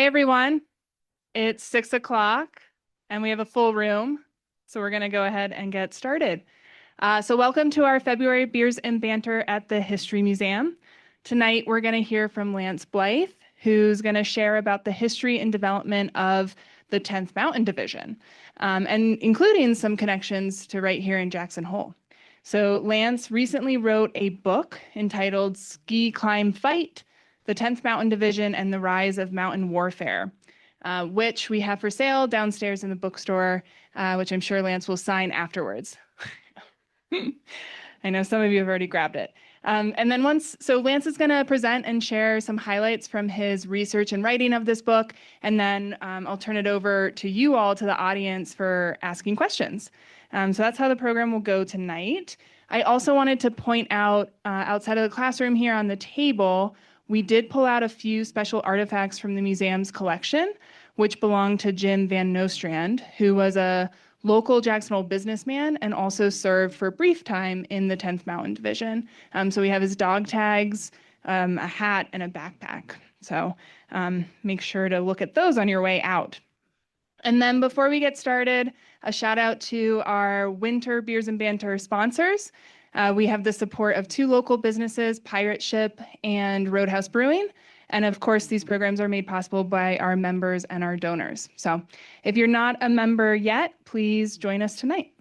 Hi, everyone. It's 6 o'clock and we have a full room. So we're going to go ahead and get started. So welcome to our February Beers and Banter at the History Museum. Tonight, we're going to hear from Lance Blyth, who's going to share about the history and development of the 10th Mountain Division, and including some connections to right here in Jackson Hole. So Lance recently wrote a book entitled Ski, Climb, Fight, the 10th Mountain Division and the Rise of Mountain Warfare, which we have for sale downstairs in the bookstore, which I'm sure Lance will sign afterwards. I know some of you have already grabbed it. And then Lance is going to present and share some highlights from his research and writing of this book, and then I'll turn it over to you all, to the audience, for asking questions. So that's how the program will go tonight. I also wanted to point out, outside of the classroom here on the table, we did pull out a few special artifacts from the museum's collection, which belonged to Jim Van Nostrand, who was a local Jackson Hole businessman and also served for a brief time in the 10th Mountain Division. So we have his dog tags, a hat, and a backpack. So make sure to look at those on your way out. And then before we get started, a shout out to our winter Beers and Banter sponsors. We have the support of two local businesses, Pirate Ship and Roadhouse Brewing. And of course, these programs are made possible by our members and our donors. So if you're not a member yet, please join us tonight.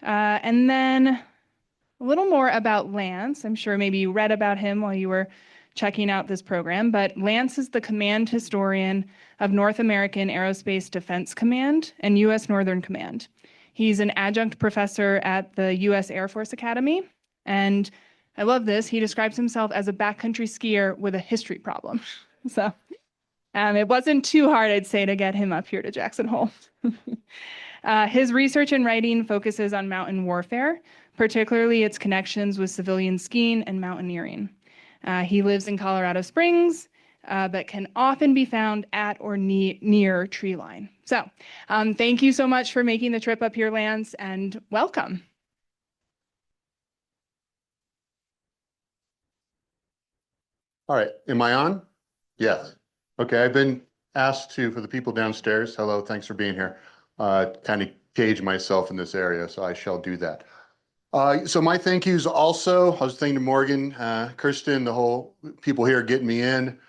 And then a little more about Lance. I'm sure maybe you read about him while you were checking out this program, but Lance is the command historian of North American Aerospace Defense Command and U.S. Northern Command. He's an adjunct professor at the U.S. Air Force Academy, and I love this. He describes himself as a backcountry skier with a history problem. So it wasn't too hard, I'd say, to get him up here to Jackson Hole. His research and writing focuses on mountain warfare, particularly its connections with civilian skiing and mountaineering. He lives in Colorado Springs, but can often be found at or near tree line. So thank you so much for making the trip up here, Lance, and welcome. All right, am I on? Yes. Okay, I've been asked to, for the people downstairs, hello, thanks for being here, kind of cage myself in this area, so I shall do that. So my thank yous also, I was thanking to Morgan, Kirsten, the whole people here getting me in.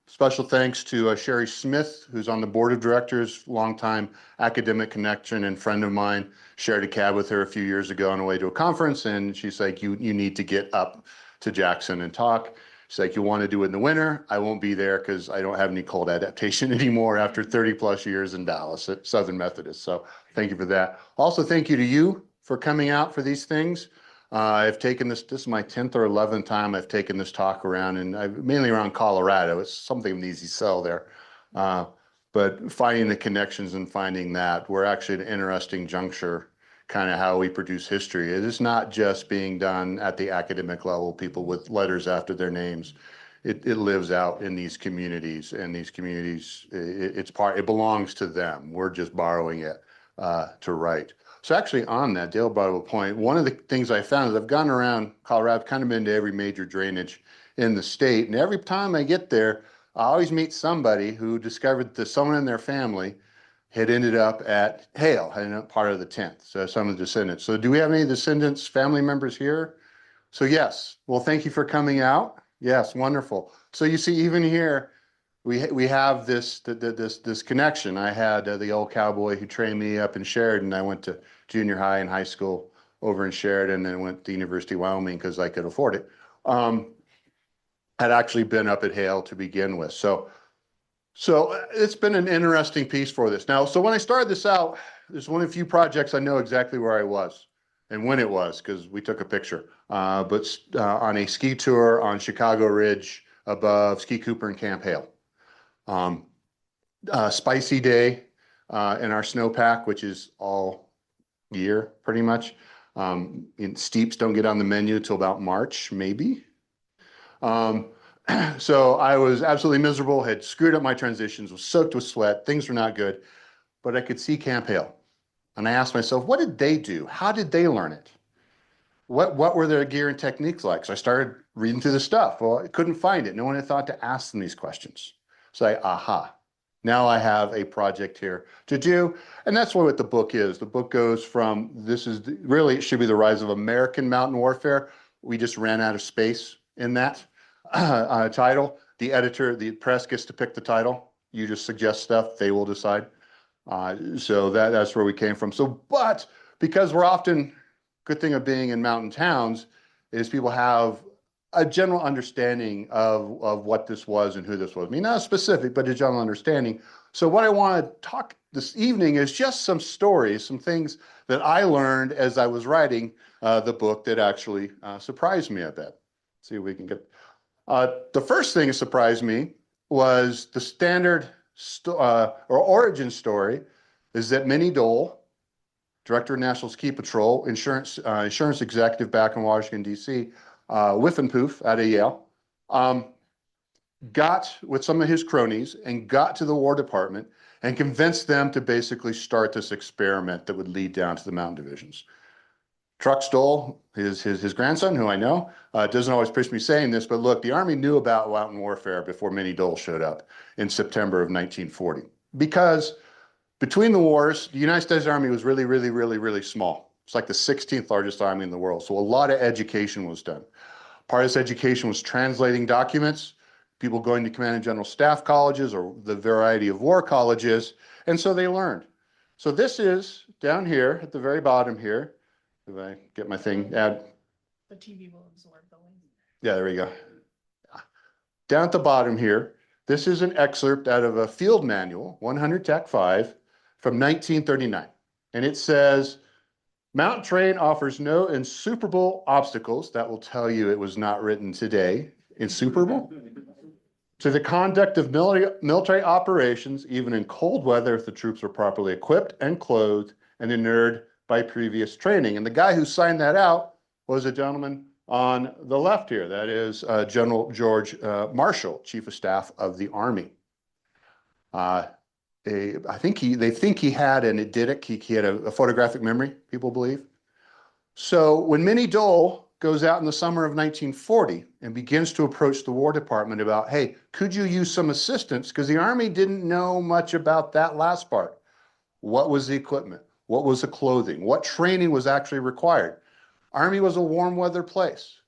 Special thanks to Sherry Smith, who's on the board of directors, longtime academic connection and friend of mine. Shared a cab with her a few years ago on the way to a conference, and she's like, you need to get up to Jackson and talk. She's like, you want to do it in the winter? I won't be there because I don't have any cold adaptation anymore after 30 plus years in Dallas at Southern Methodist. So thank you for that. Also, thank you to you for coming out for these things. I've taken this is my 10th or 11th time I've taken this talk around, and mainly around Colorado. It's something of an easy sell there. But finding the connections and finding that, we're actually at an interesting juncture, kind of how we produce history. It is not just being done at the academic level, people with letters after their names. It lives out in these communities, and these communities, it belongs to them. We're just borrowing it to write. So actually on that, Dale brought up a point. One of the things I found is I've gone around Colorado, I've kind of been to every major drainage in the state, and every time I get there, I always meet somebody who discovered that someone in their family had ended up at Hale, had ended up part of the 10th, so some of the descendants. So do we have any descendants, family members here? So yes, well, thank you for coming out. Yes, wonderful. So you see, even here, we have this connection. I had the old cowboy who trained me up in Sheridan. I went to junior high and high school over in Sheridan, and went to the University of Wyoming because I could afford it. Had actually been up at Hale to begin with. So it's been an interesting piece for this. Now, so when I started this out, there's one of the few projects I know exactly where I was and when it was, because we took a picture. But on a ski tour on Chicago Ridge above Ski Cooper and Camp Hale. Spicy day in our snowpack, which is all year pretty much. Steeps don't get on the menu till about March, maybe. So I was absolutely miserable, had screwed up my transitions, was soaked with sweat, things were not good, but I could see Camp Hale. And I asked myself, what did they do? How did they learn it? What were their gear and techniques like? So I started reading through the stuff. Well, I couldn't find it. No one had thought to ask them these questions. say, aha, now I have a project here to do. And that's what the book is. The book goes from, really, it should be the rise of American mountain warfare. We just ran out of space in that title. The editor, the press gets to pick the title. You just suggest stuff, they will decide. So that's where we came from. So, but because we're often, good thing of being in mountain towns is people have a general understanding of what this was and who this was. I mean, not specific, but a general understanding. So what I want to talk this evening is just some stories, some things that I learned as I was writing the book that actually surprised me a bit. See if we can get, the first thing that surprised me was the standard or origin story is that Minnie Dole, Director of National Ski Patrol, insurance executive back in Washington, D.C., whiff and poof out of Yale, got with some of his cronies and got to the War Department and convinced them to basically start this experiment that would lead down to the mountain divisions. Truck Dole, his grandson, who I know, doesn't always push me saying this, but look, the Army knew about mountain warfare before Minnie Dole showed up in September of 1940. Because between the wars, the United States Army was really, really, really, really small. It's like the 16th largest army in the world. So a lot of education was done. Part of this education was translating documents, people going to command and general staff colleges or the variety of war colleges, and so they learned. So this is down here at the very bottom here. If I get my thing, the TV will absorb the link. Yeah, there we go. Down at the bottom here, this is an excerpt out of a field manual, 100 Tech 5, from 1939. And it says, mountain terrain offers no insuperable obstacles. That will tell you it was not written today. Insuperable? To the conduct of military operations, even in cold weather, if the troops are properly equipped and clothed and inured by previous training. And the guy who signed that out was a gentleman on the left here. That is General George Marshall, Chief of Staff of the Army. They think he had an eidetic, he had a photographic memory, people believe. So when Minnie Dole goes out in the summer of 1940 and begins to approach the War Department about, hey, could you use some assistance? Because the Army didn't know much about that last part. What was the equipment? What was the clothing? What training was actually required? Army was a warm weather place.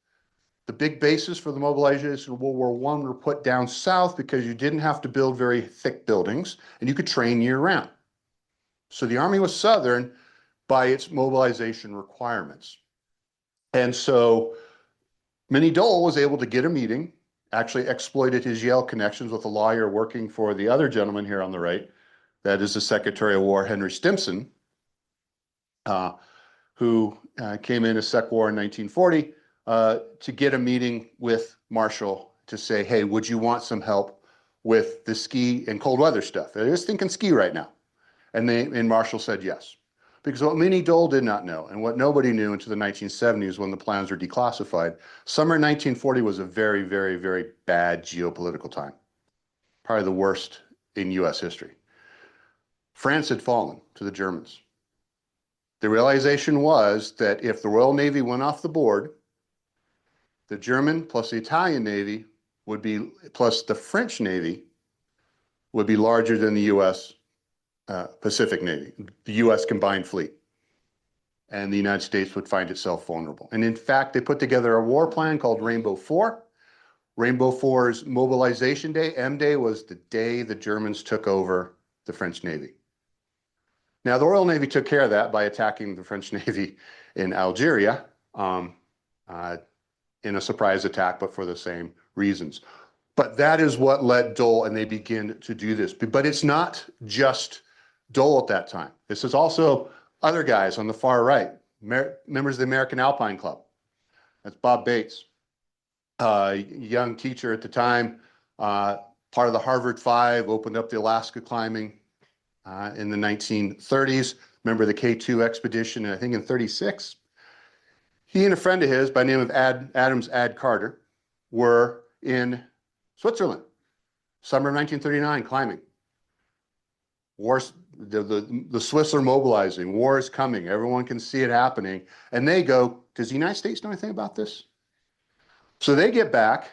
The big bases for the mobilization of World War I were put down south because you didn't have to build very thick buildings and you could train year round. So the Army was Southern by its mobilization requirements. And so Minnie Dole was able to get a meeting, actually exploited his Yale connections with a lawyer working for the other gentleman here on the right. That is the Secretary of War, Henry Stimson, who came in as Sec War in 1940 to get a meeting with Marshall to say, hey, would you want some help with the ski and cold weather stuff? They're just thinking ski right now. And Marshall said yes. Because what Minnie Dole did not know, and what nobody knew into the 1970s when the plans were declassified, summer 1940 was a very, very, very bad geopolitical time. Probably the worst in US history. France had fallen to the Germans. The realization was that if the Royal Navy went off the board, the German plus the Italian Navy would be, plus the French Navy would be larger than the US Pacific Navy, the US combined fleet. And the United States would find itself vulnerable. And in fact, they put together a war plan called Rainbow 4. Rainbow 4's mobilization day, M-Day, was the day the Germans took over the French Navy. Now, the Royal Navy took care of that by attacking the French Navy in Algeria in a surprise attack, but for the same reasons. But that is what led Dole, and they begin to do this. But it's not just Dole at that time. This is also other guys on the far right, members of the American Alpine Club. That's Bob Bates, young teacher at the time, part of the Harvard Five, opened up the Alaska climbing in the 1930s, member of the K2 expedition, I think in 36. He and a friend of his by the name of Adams Ad Carter were in Switzerland, summer of 1939, climbing. Wars, the Swiss are mobilizing, war is coming, everyone can see it happening, and they go, does the United States know anything about this? So they get back,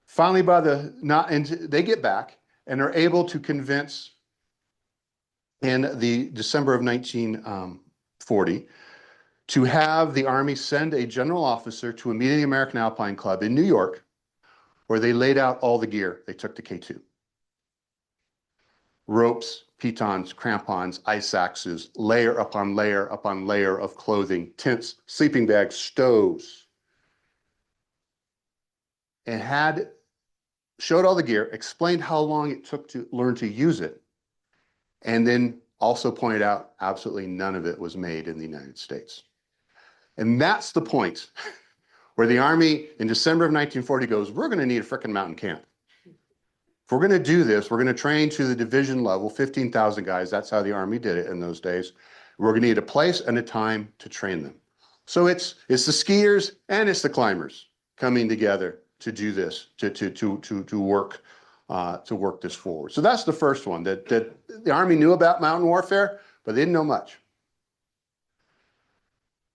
finally they get back, and are able to convince in the December of 1940 to have the Army send a general officer to a meeting of the American Alpine Club in New York, where they laid out all the gear they took to K2. Ropes, pitons, crampons, ice axes, layer upon layer upon layer of clothing, tents, sleeping bags, stoves, and showed all the gear, explained how long it took to learn to use it, and then also pointed out absolutely none of it was made in the United States. And that's the point where the Army in December of 1940 goes, we're going to need a frickin' mountain camp. If we're going to do this, we're going to train to the division level, 15,000 guys. That's how the Army did it in those days. We're going to need a place and a time to train them. So it's the skiers and it's the climbers coming together to do this, to work this forward. So that's the first one, that the Army knew about mountain warfare, but they didn't know much.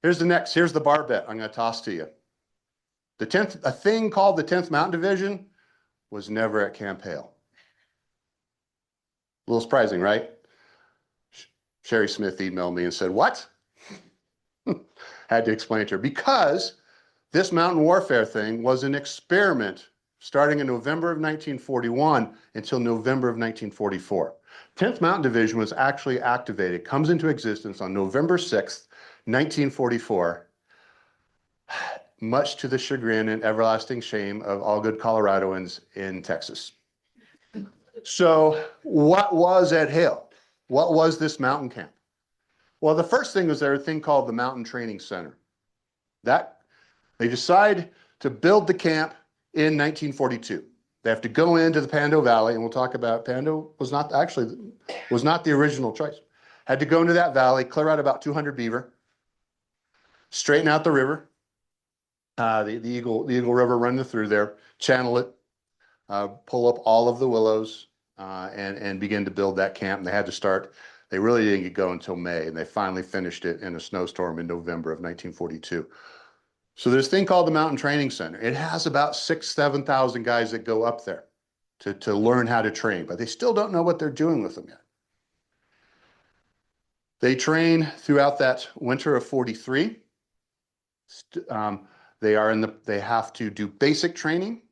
Here's the bar bet I'm going to toss to you. A thing called the 10th Mountain Division was never at Camp Hale. A little surprising, right? Sherry Smith emailed me and said, what? Had to explain to her, because this mountain warfare thing was an experiment starting in November of 1941 until November of 1944. 10th Mountain Division was actually activated, comes into existence on November 6th, 1944, much to the chagrin and everlasting shame of all good Coloradoans in Texas. So what was at Hale? What was this mountain camp? Well, the first thing was there a thing called the Mountain Training Center. They decide to build the camp in 1942. They have to go into the Pando Valley, and we'll talk about Pando was not the original choice. Had to go into that valley, clear out about 200 beaver, straighten out the river, the Eagle River running through there, channel it, pull up all of the willows, and begin to build that camp. And they had to start. They really didn't get going until May, and they finally finished it in a snowstorm in November of 1942. So there's a thing called the Mountain Training Center. It has about 7,000 guys that go up there to learn how to train, but they still don't know what they're doing with them yet. They train throughout that winter of 43. They have to do basic training,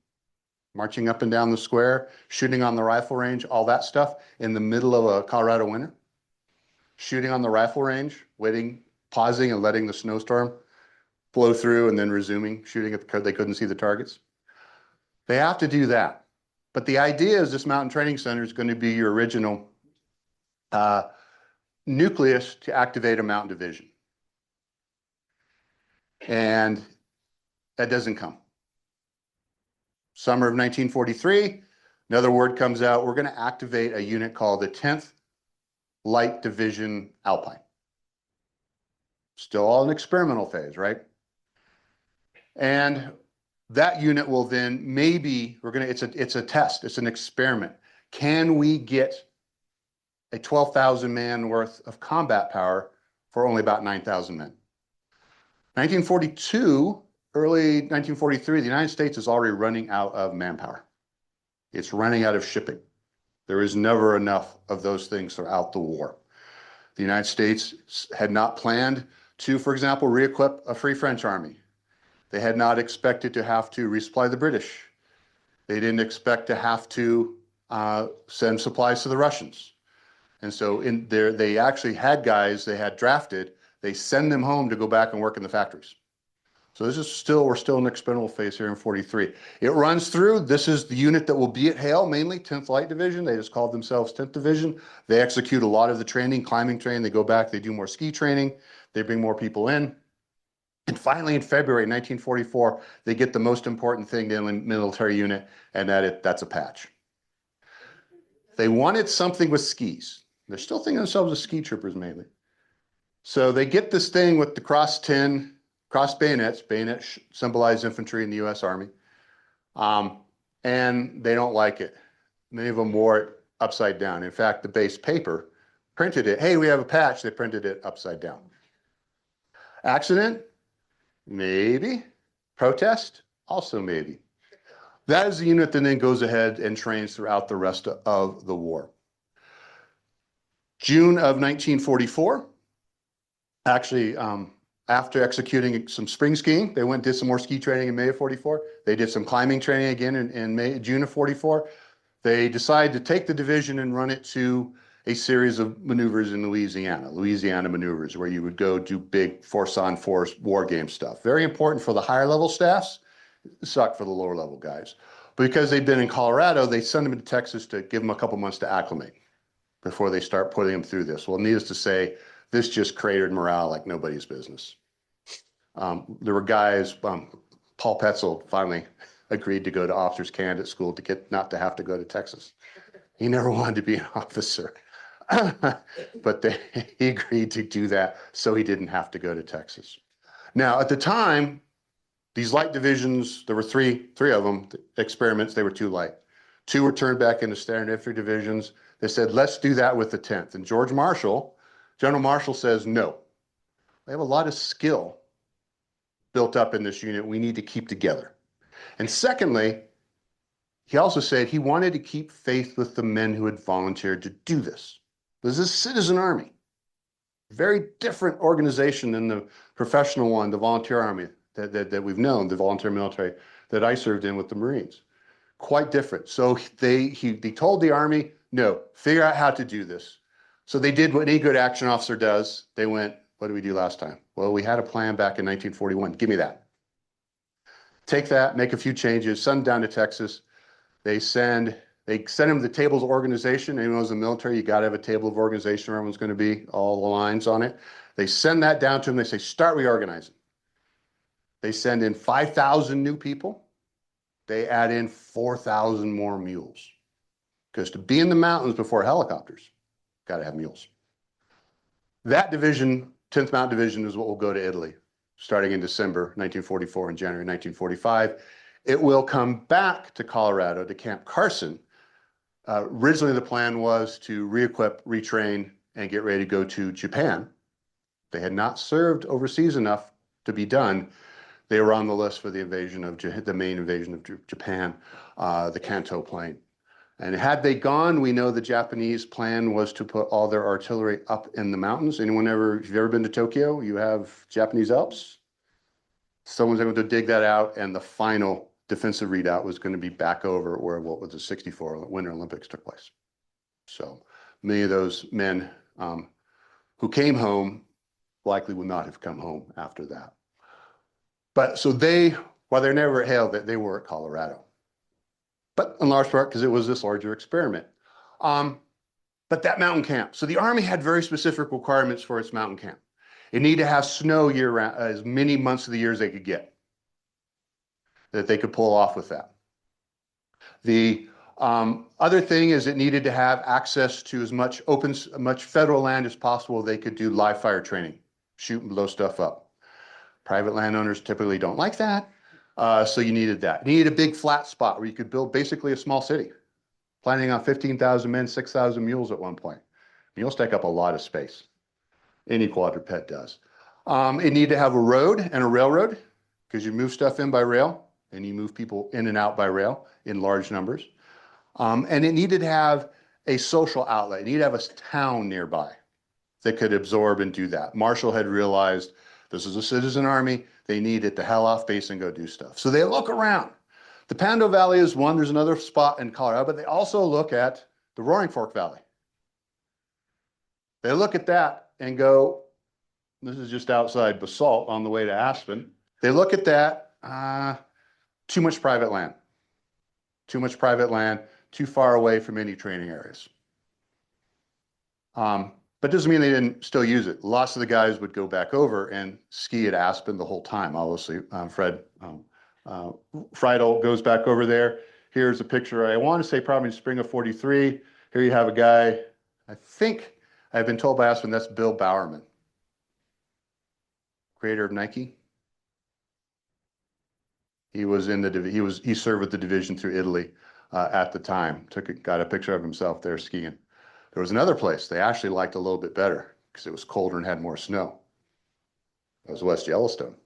marching up and down the square, shooting on the rifle range, all that stuff in the middle of a Colorado winter. Shooting on the rifle range, waiting, pausing and letting the snowstorm blow through and then resuming, shooting at they couldn't see the targets. They have to do that. But the idea is this Mountain Training Center is going to be your original nucleus to activate a mountain division. And that doesn't come. Summer of 1943, another word comes out. We're going to activate a unit called the 10th Light Division Alpine. Still all an experimental phase, right? And that unit will then it's a test, it's an experiment. Can we get a 12,000 man worth of combat power for only about 9,000 men? 1942, early 1943, the United States is already running out of manpower. It's running out of shipping. There is never enough of those things throughout the war. The United States had not planned to, for example, re-equip a Free French army. They had not expected to have to resupply the British. They didn't expect to have to send supplies to the Russians. And so they actually had guys they had drafted, they send them home to go back and work in the factories. So we're still in the experimental phase here in 43. It runs through, this is the unit that will be at Hale, mainly 10th Light Division. They just called themselves 10th Division. They execute a lot of the training, climbing training. They go back, they do more ski training. They bring more people in. And finally, in February 1944, they get the most important thing in the military unit, and that's a patch. They wanted something with skis. They're still thinking of themselves as ski troopers mainly. So they get this thing with the cross bayonets. Bayonets symbolize infantry in the U.S. Army. And they don't like it. Many of them wore it upside down. In fact, the base paper printed it. Hey, we have a patch. They printed it upside down. Accident? Maybe. Protest? Also maybe. That is the unit that then goes ahead and trains throughout the rest of the war. June of 1944, actually, after executing some spring skiing, they went and did some more ski training in May of 44. They did some climbing training again in June of 44. They decided to take the division and run it to a series of maneuvers in Louisiana maneuvers, where you would go do big force-on-force war game stuff. Very important for the higher level staffs, sucked for the lower level guys. But because they'd been in Colorado, they sent them to Texas to give them a couple months to acclimate before they start putting them through this. Well, needless to say, this just cratered morale like nobody's business. There were guys, Paul Petzel finally agreed to go to officers candidate school to get not to have to go to Texas. He never wanted to be an officer, but he agreed to do that so he didn't have to go to Texas. Now, at the time, these light divisions, there were three of them, experiments, they were too light. 2 were turned back into standard infantry divisions. They said, let's do that with the 10th. And General Marshall says, no. We have a lot of skill built up in this unit we need to keep together. And secondly, he also said he wanted to keep faith with the men who had volunteered to do this. This is a citizen army. Very different organization than the professional one, the volunteer army that we've known, the volunteer military that I served in with the Marines. Quite different. So they told the Army, no, figure out how to do this. So they did what any good action officer does. They went, what did we do last time? Well, we had a plan back in 1941. Give me that. Take that, make a few changes, send them down to Texas. They send them the tables of organization. Anyone who's in the military, you got to have a table of organization where everyone's going to be, all the lines on it. They send that down to them. They say, start reorganizing. They send in 5,000 new people. They add in 4,000 more mules. Because to be in the mountains before helicopters, got to have mules. That division, 10th Mountain Division, is what will go to Italy, starting in December 1944 and January 1945. It will come back to Colorado, to Camp Carson. Originally, the plan was to re-equip, retrain, and get ready to go to Japan. They had not served overseas enough to be done. They were on the list for the main invasion of Japan, the Kanto Plain. And had they gone, we know the Japanese plan was to put all their artillery up in the mountains. If you've ever been to Tokyo, you have Japanese Alps. Someone's able to dig that out, and the final defensive readout was going to be back over where what was the 64 Winter Olympics took place. So many of those men who came home likely would not have come home after that. But so while they're never at Hale, they were at Colorado. But in large part because it was this larger experiment. But that mountain camp. So the Army had very specific requirements for its mountain camp. It needed to have snow year-round, as many months of the year as they could get, that they could pull off with that. The other thing is it needed to have access to as much federal land as possible. They could do live fire training, shoot and blow stuff up. Private landowners typically don't like that, so you needed that. You needed a big flat spot where you could build basically a small city, planning on 15,000 men, 6,000 mules at one point. Mules take up a lot of space. Any quadruped does. It needed to have a road and a railroad, because you move stuff in by rail, and you move people in and out by rail in large numbers. And it needed to have a social outlet. It needed to have a town nearby that could absorb and do that. Marshall had realized this is a citizen army. They need it to hell off base and go do stuff. So they look around. The Pando Valley is one. There's another spot in Colorado, but they also look at the Roaring Fork Valley. They look at that and go, this is just outside Basalt on the way to Aspen. They look at that, too much private land. Too much private land, too far away from any training areas. But doesn't mean they didn't still use it. Lots of the guys would go back over and ski at Aspen the whole time. Obviously, Fred Friedel goes back over there. Here's a picture, I want to say probably in spring of 43. Here you have a guy, I think I've been told by Aspen, that's Bill Bowerman, creator of Nike. He was in he served with the division through Italy at the time. Got a picture of himself there skiing. There was another place they actually liked a little bit better because it was colder and had more snow. It was West Yellowstone.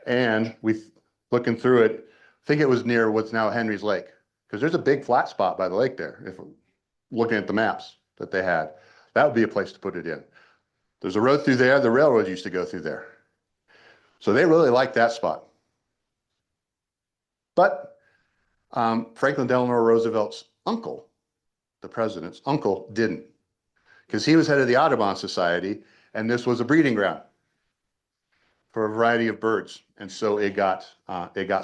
And looking through it, think it was near what's now Henry's Lake, because there's a big flat spot by the lake there. If looking at the maps that they had, that would be a place to put it in. There's a road through there. The railroad used to go through there. So they really liked that spot. But Franklin Delano Roosevelt's uncle, the president's uncle, didn't, because he was head of the Audubon Society, and this was a breeding ground for a variety of birds, and so it got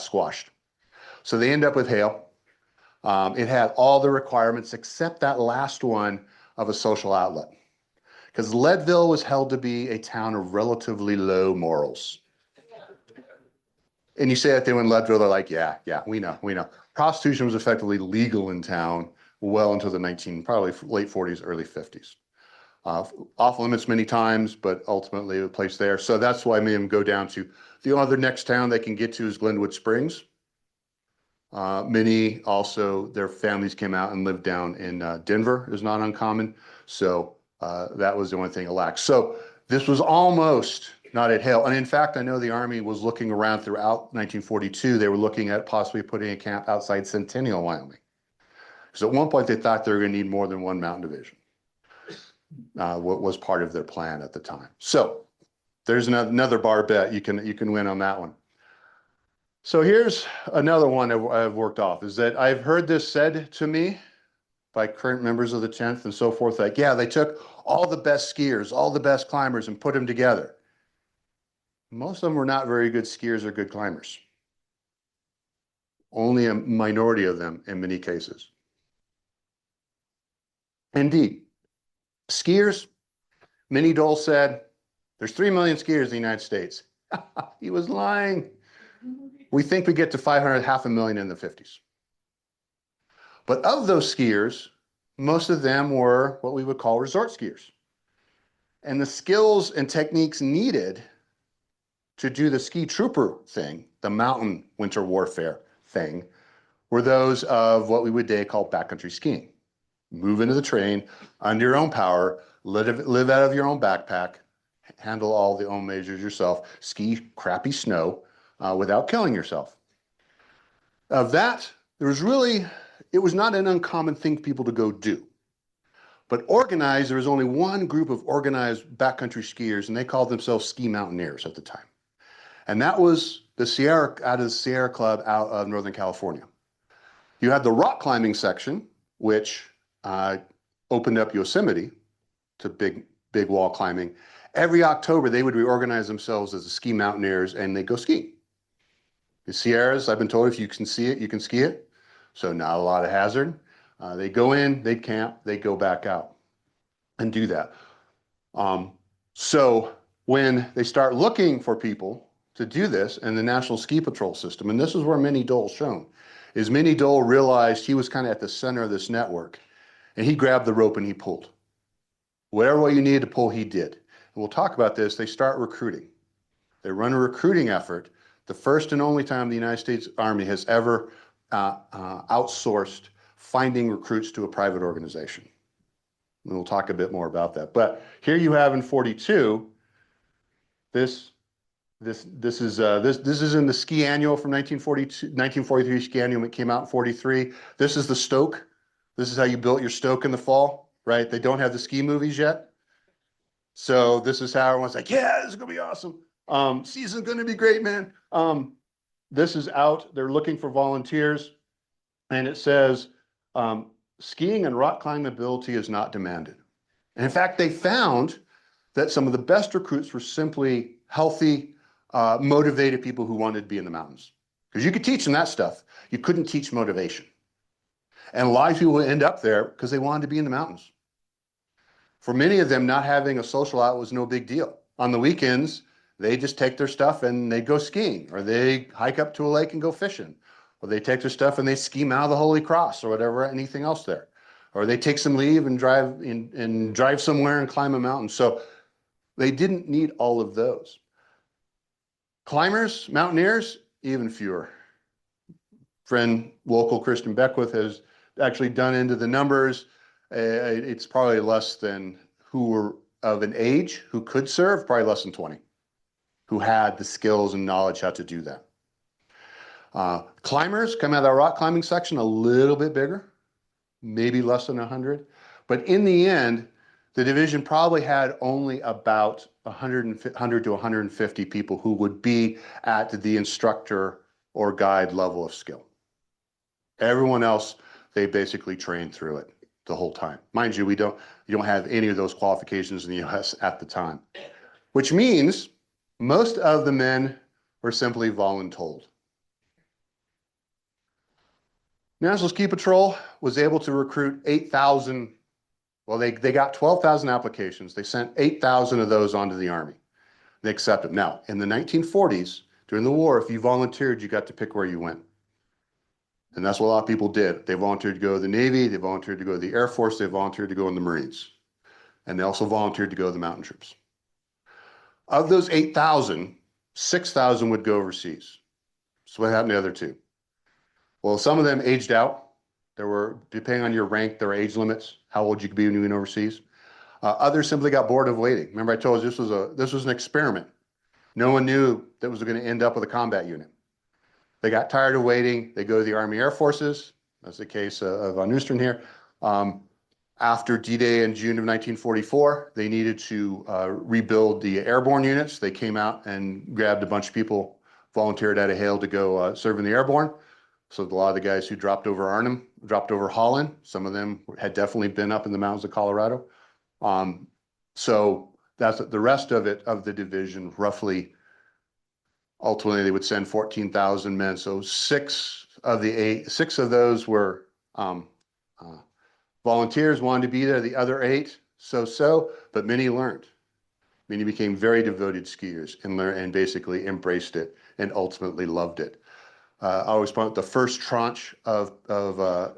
squashed. So they end up with Hale. It had all the requirements except that last one of a social outlet, because Leadville was held to be a town of relatively low morals. And you say that they were in Leadville, they're like, yeah, we know. Prostitution was effectively legal in town well into the probably late 40s, early 50s. Off limits many times, but ultimately a place there. So that's why many of them go down to the other next town they can get to is Glenwood Springs. Many also, their families came out and lived down in Denver, is not uncommon. So that was the only thing it lacked. So this was almost not at Hale. And in fact, I know the Army was looking around throughout 1942. They were looking at possibly putting a camp outside Centennial, Wyoming. Because at one point they thought they were going to need more than one mountain division. What was part of their plan at the time. So there's another bar bet you can win on that one. So here's another one I've worked off, is that I've heard this said to me by current members of the 10th and so forth, like, yeah, they took all the best skiers, all the best climbers and put them together. Most of them were not very good skiers or good climbers. Only a minority of them in many cases. Indeed, skiers, Minnie Dole said, there's 3 million skiers in the United States. He was lying. We think we get to 500, 500,000 in the 50s. But of those skiers, most of them were what we would call resort skiers. And the skills and techniques needed to do the ski trooper thing, the mountain winter warfare thing, were those of what we would today call backcountry skiing. Move into the terrain under your own power, live out of your own backpack, handle all the own measures yourself, ski crappy snow without killing yourself. Of that, it was not an uncommon thing for people to go do. But organized, there was only one group of organized backcountry skiers, and they called themselves ski mountaineers at the time. And that was the Sierra Club out of Northern California. You had the rock climbing section, which opened up Yosemite to big wall climbing. Every October, they would reorganize themselves as the ski mountaineers, and they'd go ski. The Sierras, I've been told, if you can see it, you can ski it. So not a lot of hazard. They go in, they'd camp, they'd go back out and do that. So when they start looking for people to do this in the National Ski Patrol system, and this is where Minnie Dole's shown, is Minnie Dole realized he was kind of at the center of this network, and he grabbed the rope and he pulled. Whatever way you needed to pull, he did. And we'll talk about this. They start recruiting. They run a recruiting effort, the first and only time the United States Army has ever outsourced finding recruits to a private organization. And we'll talk a bit more about that. But here you have in 42, this is in the ski annual from 1943 ski annual. It came out in 43. This is the Stoke. This is how you built your Stoke in the fall, right? They don't have the ski movies yet. So this is how everyone's like, yeah, this is gonna be awesome. Season's gonna be great, man. This is out, they're looking for volunteers, and it says, skiing and rock climbing ability is not demanded. And in fact, they found that some of the best recruits were simply healthy, motivated people who wanted to be in the mountains. Because you could teach them that stuff. You couldn't teach motivation. And a lot of people would end up there because they wanted to be in the mountains. For many of them, not having a social out was no big deal. On the weekends, they just take their stuff and they go skiing, or they hike up to a lake and go fishing, or they take their stuff and they ski Mount of the Holy Cross or whatever, anything else there, or they take some leave and drive somewhere and climb a mountain. So they didn't need all of those. Climbers, mountaineers, even fewer. Friend, local Christian Beckwith has actually done into the numbers. It's probably less than who were of an age who could serve, probably less than 20, who had the skills and knowledge how to do that. Climbers come out of that rock climbing section a little bit bigger, maybe less than 100. But in the end, the division probably had only about 100 to 150 people who would be at the instructor or guide level of skill. Everyone else, they basically trained through it the whole time. Mind you, you don't have any of those qualifications in the US at the time, which means most of the men were simply voluntold. National Ski Patrol was able to recruit 8,000. Well, they got 12,000 applications. They sent 8,000 of those onto the Army. They accepted. Now, in the 1940s, during the war, if you volunteered, you got to pick where you went. And that's what a lot of people did. They volunteered to go to the Navy, they volunteered to go to the Air Force, they volunteered to go in the Marines. And they also volunteered to go to the mountain troops. Of those 8,000, 6,000 would go overseas. So what happened to the other two? Well, some of them aged out. There were, depending on your rank, there were age limits, how old you could be when you went overseas. Others simply got bored of waiting. Remember I told you this was an experiment. No one knew that was going to end up with a combat unit. They got tired of waiting. They go to the Army Air Forces. That's the case of Von Neustern here. After D-Day in June of 1944, they needed to rebuild the airborne units. They came out and grabbed a bunch of people, volunteered out of Hale to go serve in the airborne. So a lot of the guys who dropped over Arnhem, dropped over Holland, some of them had definitely been up in the mountains of Colorado. So that's the rest of it, of the division, roughly, ultimately they would send 14,000 men. So six of those were volunteers, wanted to be there. The other 8, but many learned. Many became very devoted skiers and learned and basically embraced it and ultimately loved it. I always point the first tranche of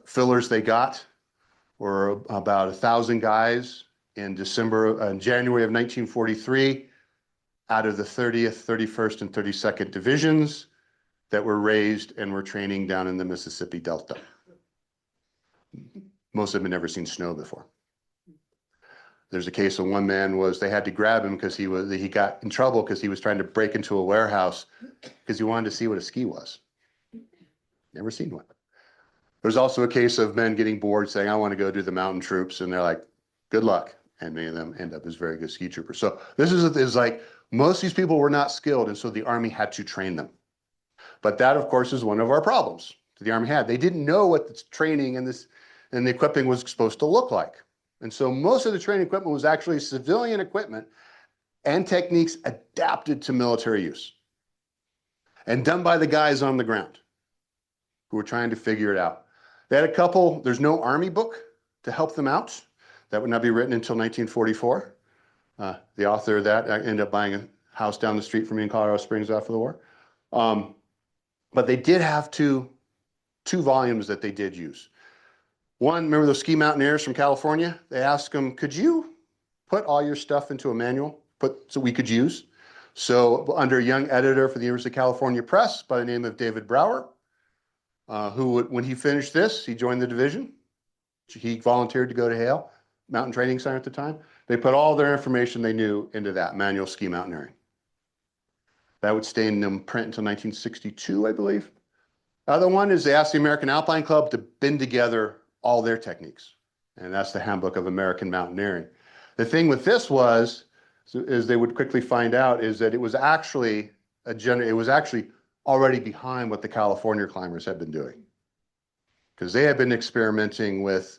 fillers they got were about 1,000 guys in January of 1943 out of the 30th, 31st, and 32nd divisions that were raised and were training down in the Mississippi Delta. Most of them had never seen snow before. There's a case of one man they had to grab him because he got in trouble because he was trying to break into a warehouse because he wanted to see what a ski was. Never seen one. There's also a case of men getting bored saying, I want to go do the mountain troops. And they're like, good luck. And many of them end up as very good ski troopers. So this is like, most of these people were not skilled. And so the Army had to train them. But that, of course, is one of our problems that the Army had. They didn't know what the training and the equipping was supposed to look like. And so most of the training equipment was actually civilian equipment and techniques adapted to military use and done by the guys on the ground who were trying to figure it out. They had there's no Army book to help them out. That would not be written until 1944. The author of that ended up buying a house down the street from me in Colorado Springs after the war. But they did have two volumes that they did use. One, remember those ski mountaineers from California? They asked them, could you put all your stuff into a manual so we could use? So under a young editor for the University of California Press by the name of David Brower, when he finished this, he joined the division. He volunteered to go to Hale Mountain Training Center at the time. They put all their information they knew into that manual ski mountaineering. That would stay in print until 1962, I believe. The other one is they asked the American Alpine Club to bend together all their techniques. And that's the Handbook of American Mountaineering. The thing with this is they would quickly find out is that it was actually already behind what the California climbers had been doing. Because they had been experimenting with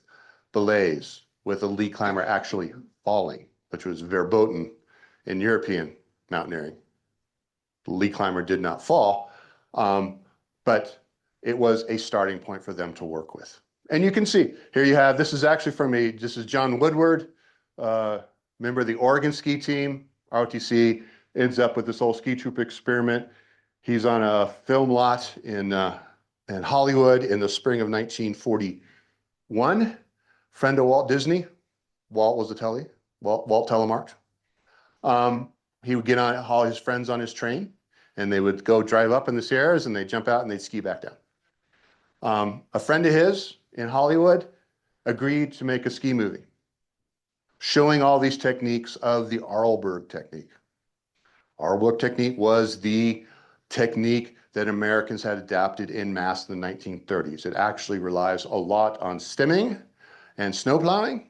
belays, with a lead climber actually falling, which was verboten in European mountaineering. The lead climber did not fall, but it was a starting point for them to work with. And you can see, here you have, this is actually this is John Woodward, member of the Oregon ski team, ROTC, ends up with this whole ski troop experiment. He's on a film lot in Hollywood in the spring of 1941. Friend of Walt Disney. Walt was the telly. Walt telemarked. He would get on all his friends on his train, and they would go drive up in the Sierras, and they'd jump out and they'd ski back down. A friend of his in Hollywood agreed to make a ski movie showing all these techniques of the Arlberg technique. Arlberg technique was the technique that Americans had adapted en masse in the 1930s. It actually relies a lot on stimming and snow plowing,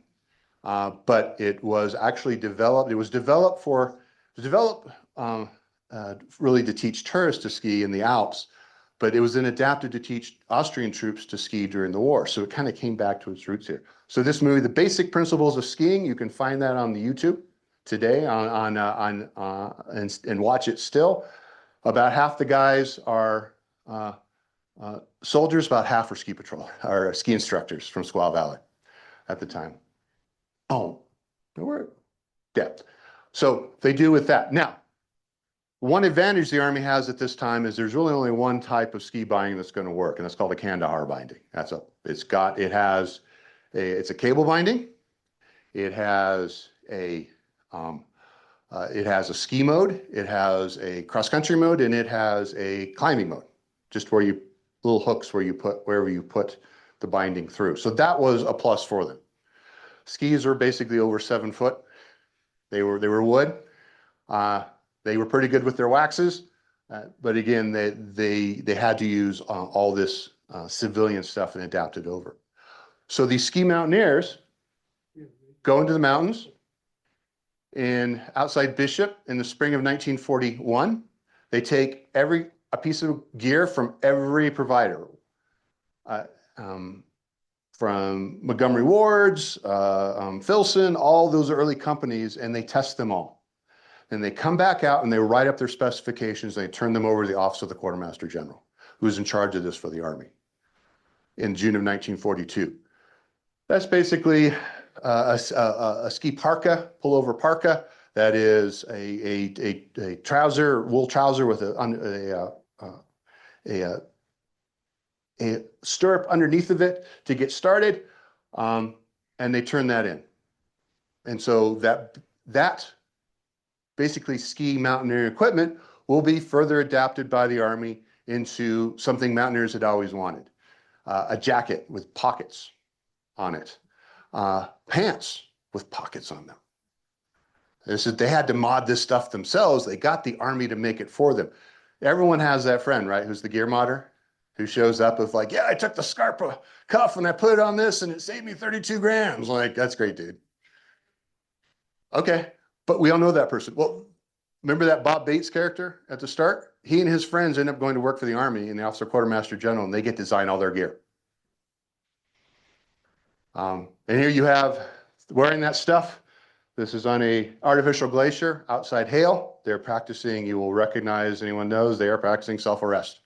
but it was actually developed. It was developed really to teach tourists to ski in the Alps, but it was then adapted to teach Austrian troops to ski during the war. So it kind of came back to its roots here. So this movie, The Basic Principles of Skiing, you can find that on the YouTube today and watch it still. About half the guys are soldiers, about half are ski patrol, or ski instructors from Squaw Valley at the time. Oh, yeah. So they do with that. Now, one advantage the Army has at this time is there's really only one type of ski binding that's going to work, and that's called a Kandahar binding. It's a cable binding. It has a ski mode, it has a cross-country mode, and it has a climbing mode, just little hooks wherever you put the binding through. So that was a plus for them. Skis are basically over 7 foot. They were wood. They were pretty good with their waxes, but again, they had to use all this civilian stuff and adapt it over. So these ski mountaineers go into the mountains outside Bishop in the spring of 1941. They take a piece of gear from every provider, from Montgomery Ward's, Filson, all those early companies, and they test them all. And they come back out and they write up their specifications. And they turn them over to the Office of the Quartermaster General, who's in charge of this for the Army, in June of 1942. That's basically a ski parka, pullover parka. That is a trouser, wool trouser with a stirrup underneath of it to get started, and they turn that in. And so that basically ski mountaineering equipment will be further adapted by the Army into something mountaineers had always wanted. A jacket with pockets on it. Pants with pockets on them. They had to mod this stuff themselves. They got the Army to make it for them. Everyone has that friend, right, who's the gear modder, who shows up with like, yeah, I took the Scarpa cuff and I put it on this and it saved me 32 grams. Like, that's great, dude. Okay, but we all know that person. Well, remember that Bob Bates character at the start? He and his friends end up going to work for the Army in the Office of Quartermaster General, and they get to design all their gear. And here you have wearing that stuff. This is on a artificial glacier outside Hale. They're practicing, you will recognize, anyone knows, they are practicing self-arrest,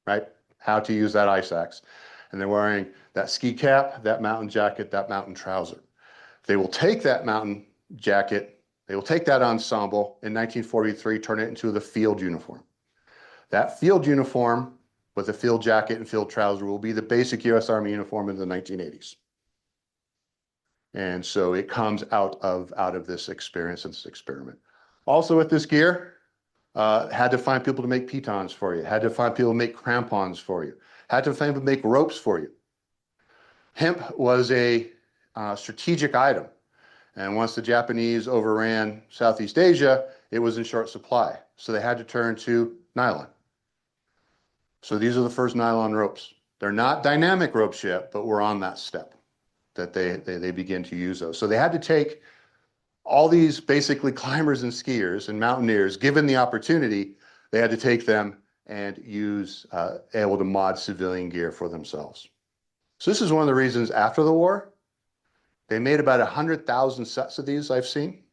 right? How to use that ice axe. And they're wearing that ski cap, that mountain jacket, that mountain trouser. They will take that mountain jacket, they will take that ensemble in 1943, turn it into the field uniform. That field uniform with a field jacket and field trouser will be the basic U.S. Army uniform in the 1980s. And so it comes out of this experience and this experiment. Also with this gear, had to find people to make pitons for you, had to find people to make crampons for you, had to find people to make ropes for you. Hemp was a strategic item. And once the Japanese overran Southeast Asia, it was in short supply. So they had to turn to nylon. So these are the first nylon ropes. They're not dynamic ropes yet, but we're on that step that they begin to use those. So they had to take all these basically climbers and skiers and mountaineers, given the opportunity, they had to take them and able to mod civilian gear for themselves. So this is one of the reasons after the war, they made about 100,000 sets of these I've seen.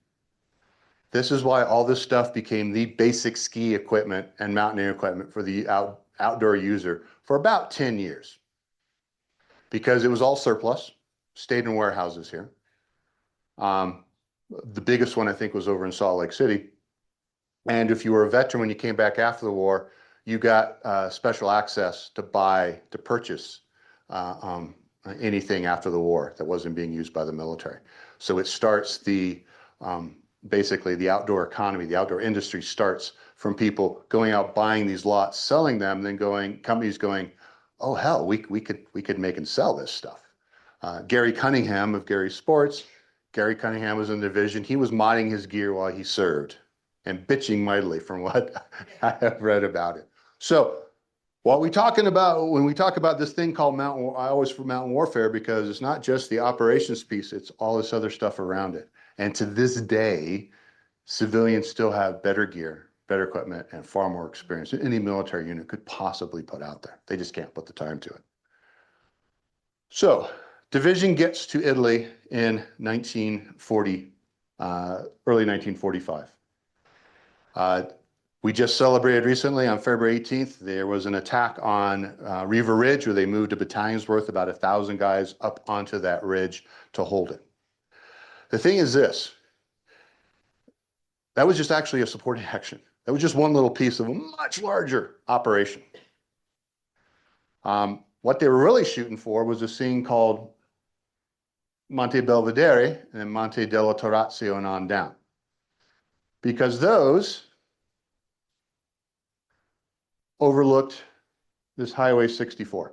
This is why all this stuff became the basic ski equipment and mountaineering equipment for the outdoor user for about 10 years. Because it was all surplus, stayed in warehouses here. The biggest one I think was over in Salt Lake City. And if you were a veteran when you came back after the war, you got special access to purchase anything after the war that wasn't being used by the military. So it starts basically the outdoor economy, the outdoor industry starts from people going out buying these lots, selling them, then companies going, oh hell, we could make and sell this stuff. Gary Cunningham of Gary Sports, Gary Cunningham was in the division. He was modding his gear while he served and bitching mightily from what I have read about it. So What we talking about when we talk about this thing called I always for mountain warfare, because it's not just the operations piece, it's all this other stuff around it. And to this day, civilians still have better gear, better equipment, and far more experience than any military unit could possibly put out there. They just can't put the time to it. So, division gets to Italy in 1940, early 1945. We just celebrated recently on February 18th, there was an attack on Riva Ridge where they moved a battalion's worth, about 1,000 guys up onto that ridge to hold it. The thing is this, that was just actually a supporting action. That was just one little piece of a much larger operation. What they were really shooting for was a scene called Monte Belvedere and then Monte della Torazio and on down. Because those overlooked this Highway 64.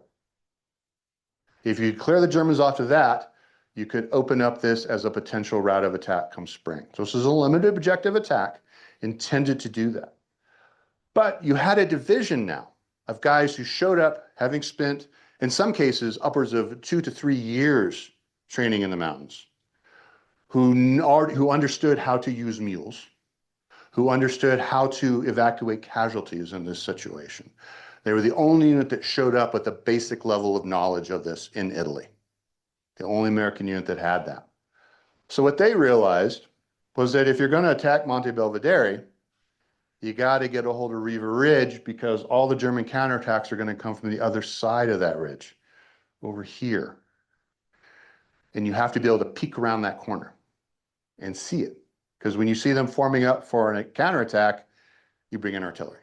If you clear the Germans off of that, you could open up this as a potential route of attack come spring. So this is a limited objective attack intended to do that. But you had a division now of guys who showed up having spent, in some cases, upwards of 2 to 3 years training in the mountains, who understood how to use mules, who understood how to evacuate casualties in this situation. They were the only unit that showed up with a basic level of knowledge of this in Italy. The only American unit that had that. So what they realized was that if you're going to attack Monte Belvedere, you got to get a hold of Riva Ridge, because all the German counterattacks are going to come from the other side of that ridge, over here. And you have to be able to peek around that corner and see it. Because when you see them forming up for a counterattack, you bring in artillery.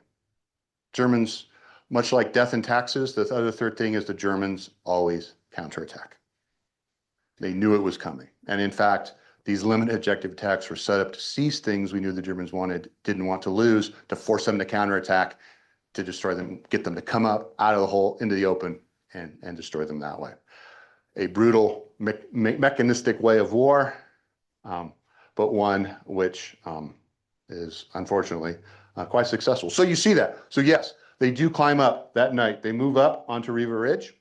Germans, much like death and taxes, the other third thing is the Germans always counterattack. They knew it was coming. And in fact, these limited objective attacks were set up to seize things we knew the Germans didn't want to lose, to force them to counterattack, to destroy them, get them to come up out of the hole into the open and destroy them that way. A brutal mechanistic way of war, but one which is unfortunately quite successful. So you see that. So yes, they do climb up that night. They move up onto Riva Ridge.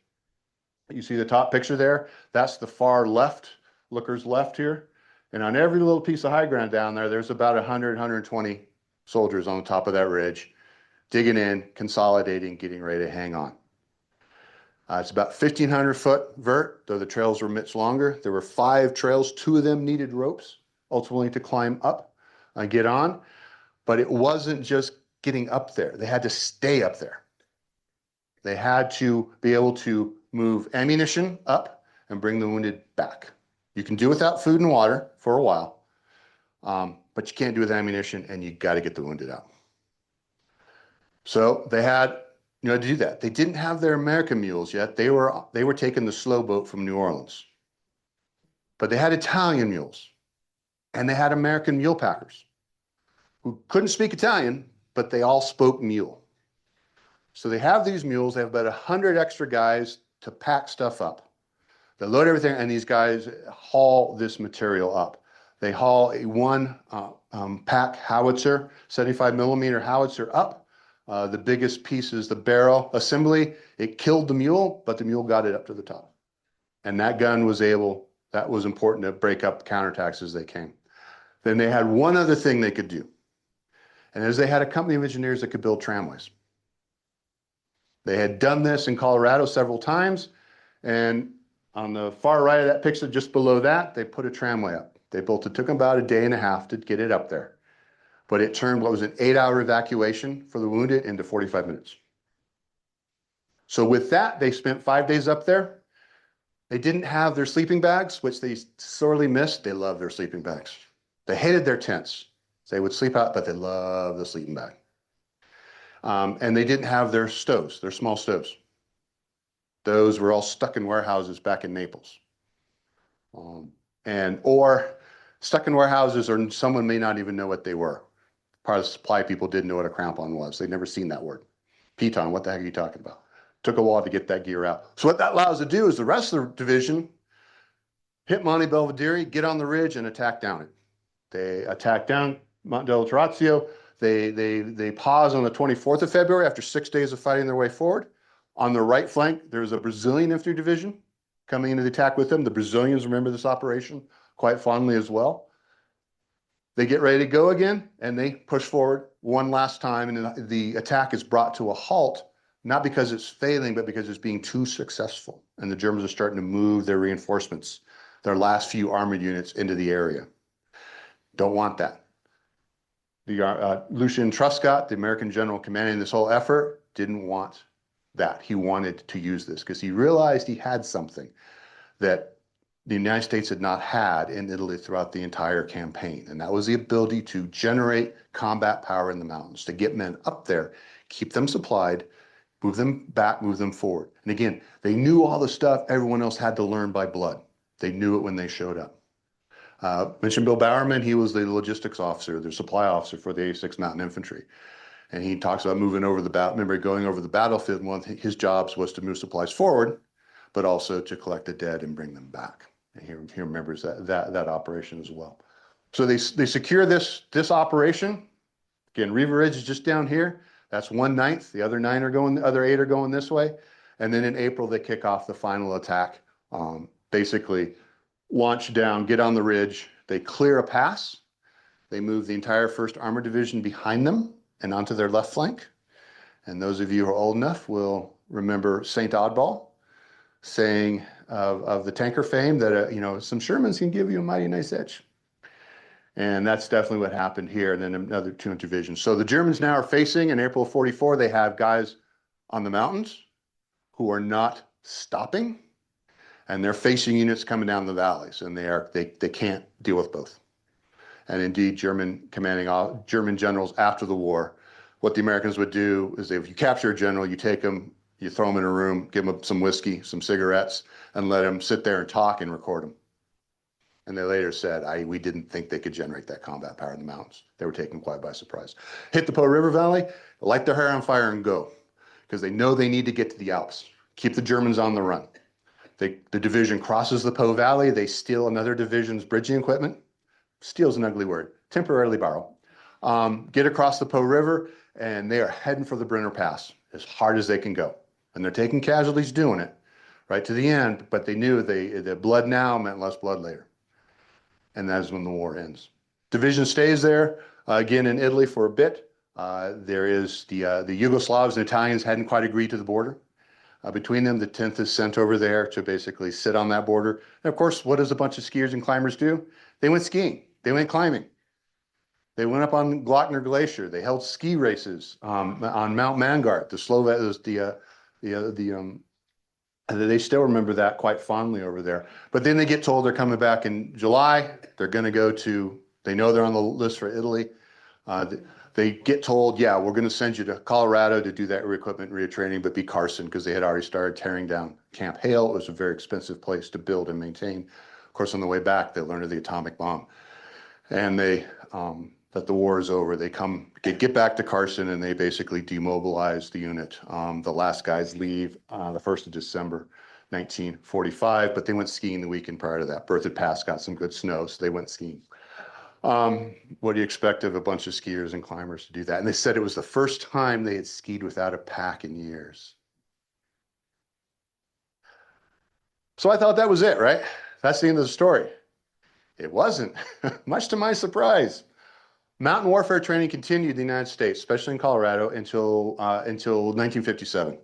You see the top picture there? That's the far left, looker's left here. And on every little piece of high ground down there, there's about 100, 120 soldiers on the top of that ridge, digging in, consolidating, getting ready to hang on. It's about 1,500 foot vert, though the trails were much longer. There were 5 trails. 2 of them needed ropes, ultimately to climb up and get on. But it wasn't just getting up there. They had to stay up there. They had to be able to move ammunition up and bring the wounded back. You can do without food and water for a while, but you can't do with ammunition, and you got to get the wounded out. So they had, to do that. They didn't have their American mules yet. They were taking the slow boat from New Orleans. But they had Italian mules, and they had American mule packers who couldn't speak Italian, but they all spoke mule. So they have these mules. They have about 100 extra guys to pack stuff up. They load everything, and these guys haul this material up. They haul a one pack howitzer, 75 millimeter howitzer up. The biggest piece is the barrel assembly. It killed the mule, but the mule got it up to the top. And that gun was that was important to break up counterattacks as they came. Then they had one other thing they could do. And as they had a company of engineers that could build tramways. They had done this in Colorado several times, and on the far right of that picture, just below that, they put a tramway up. They built it, took them about a day and a half to get it up there. But it turned what was an 8-hour evacuation for the wounded into 45 minutes. So with that, they spent 5 days up there. They didn't have their sleeping bags, which they sorely missed. They loved their sleeping bags. They hated their tents. They would sleep out, but they loved the sleeping bag. And they didn't have their stoves, their small stoves. Those were all stuck in warehouses back in Naples. Or stuck in warehouses, or someone may not even know what they were. Part of the supply people didn't know what a crampon was. They'd never seen that word. Piton, what the heck are you talking about? Took a while to get that gear out. So what that allows to do is the rest of the division hit Monte Belvedere, get on the ridge, and attack down it. They attack down Monte della Torazio. They pause on the 24th of February after 6 days of fighting their way forward. On the right flank, there's a Brazilian infantry division coming into the attack with them. The Brazilians remember this operation quite fondly as well. They get ready to go again, and they push forward one last time, and the attack is brought to a halt, not because it's failing, but because it's being too successful. And the Germans are starting to move their reinforcements, their last few armored units, into the area. Don't want that. Lucian Truscott, the American general commanding this whole effort, didn't want that. He wanted to use this because he realized he had something that the United States had not had in Italy throughout the entire campaign. And that was the ability to generate combat power in the mountains, to get men up there, keep them supplied, move them back, move them forward. And again, they knew all the stuff everyone else had to learn by blood. They knew it when they showed up. Mentioned Bill Bowerman, he was the logistics officer, the supply officer for the 86th Mountain Infantry. And he talks about moving over the going over the battlefield. One of his jobs was to move supplies forward, but also to collect the dead and bring them back. And he remembers that operation as well. So they secure this operation. Again, Riva Ridge is just down here. That's 1/9. The other 8 are going this way. And then in April, they kick off the final attack. Basically, launch down, get on the ridge. They clear a pass. They move the entire 1st Armored Division behind them and onto their left flank. And those of you who are old enough will remember St. Oddball saying of the tanker fame that, some Shermans can give you a mighty nice edge. And that's definitely what happened here. And then another 2 divisions. So the Germans now are facing, in April of 44, they have guys on the mountains who are not stopping. And they're facing units coming down the valleys, and they can't deal with both. And indeed, German generals after the war, what the Americans would do is if you capture a general, you take them, you throw them in a room, give them some whiskey, some cigarettes, and let them sit there and talk and record them. And they later said, we didn't think they could generate that combat power in the mountains. They were taken quite by surprise. Hit the Po River Valley, light their hair on fire and go, because they know they need to get to the Alps, keep the Germans on the run. The division crosses the Po Valley. They steal another division's bridging equipment. Steal's an ugly word. Temporarily borrow. Get across the Po River, and they are heading for the Brenner Pass as hard as they can go. And they're taking casualties doing it right to the end, but they knew the blood now meant less blood later. And that is when the war ends. Division stays there, again in Italy for a bit. There is the Yugoslavs and Italians hadn't quite agreed to the border. Between them, the 10th is sent over there to basically sit on that border. And of course, what does a bunch of skiers and climbers do? They went skiing. They went climbing. They went up on Glockner Glacier. They held ski races on Mount Mangart. They still remember that quite fondly over there. But then they get told they're coming back in July. They're going to go to, they know they're on the list for Italy. They get told, yeah, we're going to send you to Colorado to do that re-equipment, retraining, but be Carson, because they had already started tearing down Camp Hale. It was a very expensive place to build and maintain. Of course, on the way back, they learned of the atomic bomb. And that the war is over. They get back to Carson, and they basically demobilize the unit. The last guys leave the 1st of December, 1945, but they went skiing the weekend prior to that. Berthoud Pass got some good snow, so they went skiing. What do you expect of a bunch of skiers and climbers to do that? And they said it was the first time they had skied without a pack in years. So I thought that was it, right? That's the end of the story. It wasn't, much to my surprise. Mountain warfare training continued in the United States, especially in Colorado, until 1957.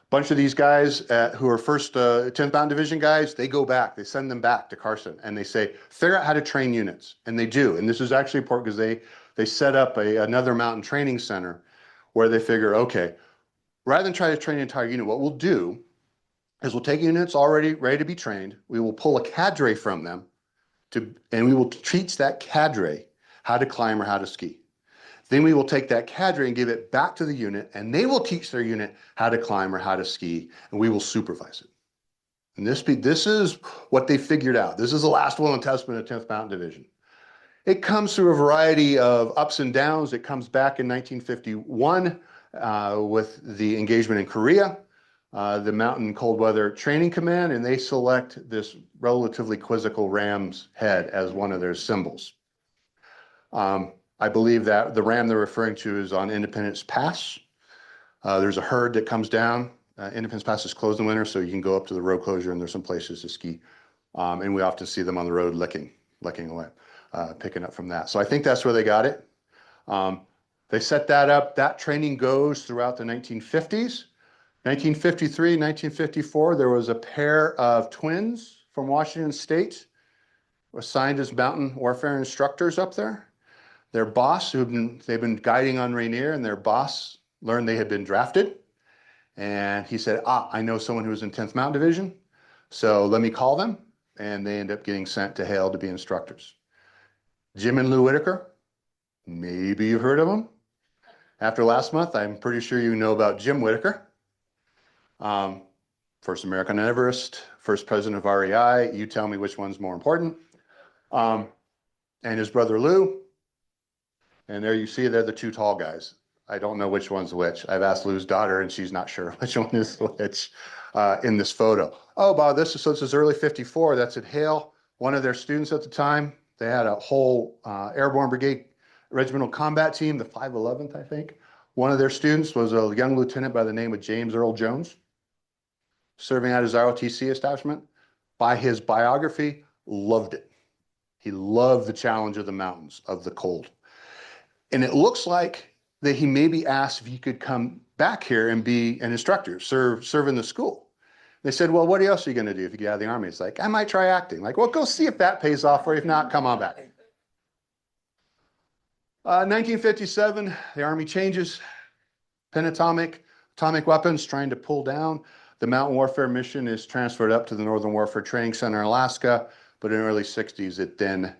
Bunch of these guys who are 10th Mountain Division guys, they go back, they send them back to Carson, and they say, figure out how to train units. And they do. And this is actually important because they set up another mountain training center where they figure, okay, rather than try to train an entire unit, what we'll do is we'll take units already ready to be trained, we will pull a cadre from them, and we will teach that cadre how to climb or how to ski. Then we will take that cadre and give it back to the unit, and they will teach their unit how to climb or how to ski, and we will supervise it. And this is what they figured out. This is the last will and testament of 10th Mountain Division. It comes through a variety of ups and downs. It comes back in 1951 with the engagement in Korea, the Mountain Cold Weather Training Command, and they select this relatively quizzical ram's head as one of their symbols. I believe that the ram they're referring to is on Independence Pass. There's a herd that comes down Independence Pass is closed in winter, so you can go up to the road closure and there's some places to ski. And we often see them on the road licking away, picking up from that. So I think that's where they got it. They set that up. That training goes throughout the 1950s. 1953, 1954, there was a pair of twins from Washington State assigned as mountain warfare instructors up there. Their boss, they've been guiding on Rainier, and their boss learned they had been drafted. And he said, I know someone who was in 10th Mountain Division, so let me call them. And they end up getting sent to Hale to be instructors. Jim and Lou Whitaker, maybe you've heard of them. After last month, I'm pretty sure you know about Jim Whitaker. First American on Everest, first president of REI. You tell me which one's more important. And his brother Lou. And there you see they're the two tall guys. I don't know which one's which. I've asked Lou's daughter and she's not sure which one is which in this photo. Oh, Bob, this is early 54. That's at Hale. One of their students at the time, they had a whole airborne brigade regimental combat team, the 511th, I think. One of their students was a young lieutenant by the name of James Earl Jones, serving at his ROTC establishment. By his biography, loved it. He loved the challenge of the mountains, of the cold. And it looks like that he maybe asked if he could come back here and be an instructor, serve in the school. They said, well, what else are you going to do if you get out of the Army? It's like, I might try acting. Like, well, go see if that pays off for you. If not, come on back. 1957, the Army changes. Penatomic, atomic weapons, trying to pull down. The Mountain Warfare Mission is transferred up to the Northern Warfare Training Center in Alaska, but in the early 60s, it then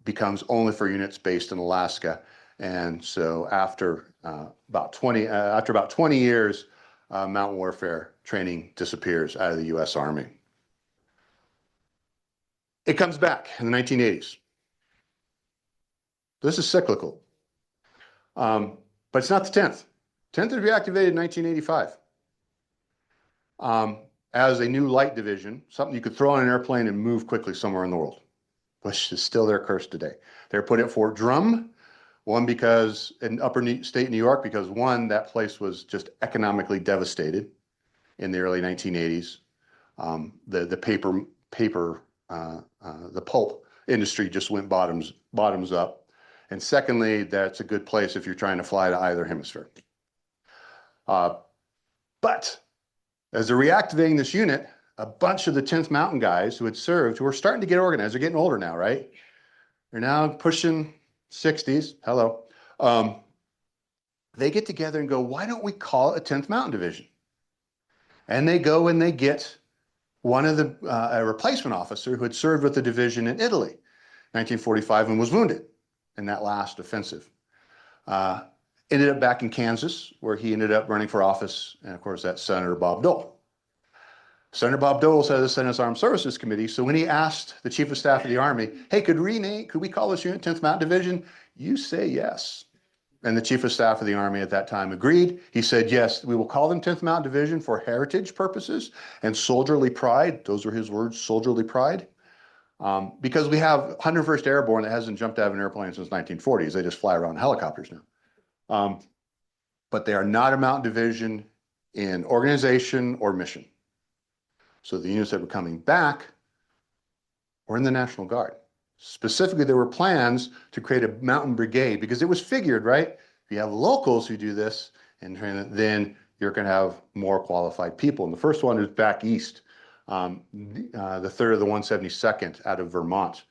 becomes only for units based in Alaska. And so after about 20 years, mountain warfare training disappears out of the U.S. Army. It comes back in the 1980s. This is cyclical, but it's not the 10th. 10th was reactivated in 1985 as a new light division, something you could throw on an airplane and move quickly somewhere in the world, which is still their curse today. They're put at Fort Drum. One, because in upper state New York, because one, that place was just economically devastated in the early 1980s. The pulp industry just went bottoms up. And secondly, that's a good place if you're trying to fly to either hemisphere. But as they're reactivating this unit, a bunch of the 10th Mountain guys who had served, who are starting to get organized, they're getting older now, right? They're now pushing 60s, hello. They get together and go, why don't we call it a 10th Mountain Division? And they go and they get one of the, a replacement officer who had served with the division in Italy, 1945, and was wounded in that last offensive. Ended up back in Kansas, where he ended up running for office, and of course that's Senator Bob Dole. Senator Bob Dole said the Senate's Armed Services Committee, so when he asked the Chief of Staff of the Army, hey, could we call this unit 10th Mountain Division? You say yes. And the Chief of Staff of the Army at that time agreed. He said, yes, we will call them 10th Mountain Division for heritage purposes and soldierly pride. Those were his words, soldierly pride. Because we have 101st Airborne that hasn't jumped out of an airplane since 1940s. They just fly around in helicopters now. But they are not a mountain division in organization or mission. So the units that were coming back were in the National Guard. Specifically, there were plans to create a mountain brigade because it was figured, right? If you have locals who do this and train it, then you're going to have more qualified people. And the first one is back east, the 3rd of the 172nd out of Vermont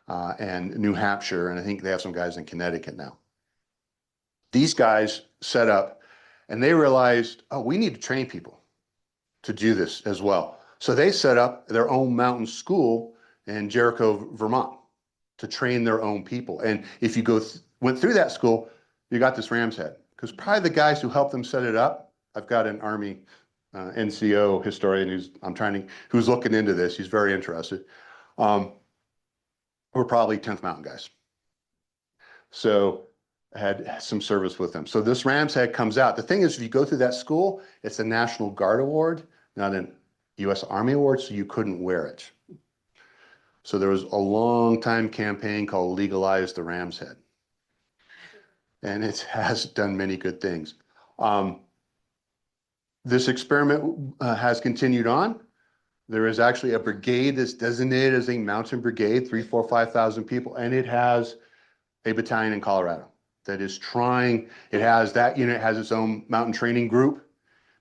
and New Hampshire. And I think they have some guys in Connecticut now. These guys set up and they realized, oh, we need to train people to do this as well. So they set up their own mountain school in Jericho, Vermont, to train their own people. And if you went through that school, you got this ram's head. Because probably the guys who helped them set it up, I've got an Army NCO historian who's looking into this. He's very interested. Were probably 10th Mountain guys. So I had some service with them. So this ram's head comes out. The thing is, if you go through that school, it's a National Guard award, not an U.S. Army award, so you couldn't wear it. So there was a long time campaign called Legalize the Ram's Head. And it has done many good things. This experiment has continued on. There is actually a brigade that's designated as a mountain brigade, 3, 4, 5,000 people, and it has a battalion in Colorado that is trying. It has that unit has its own mountain training group.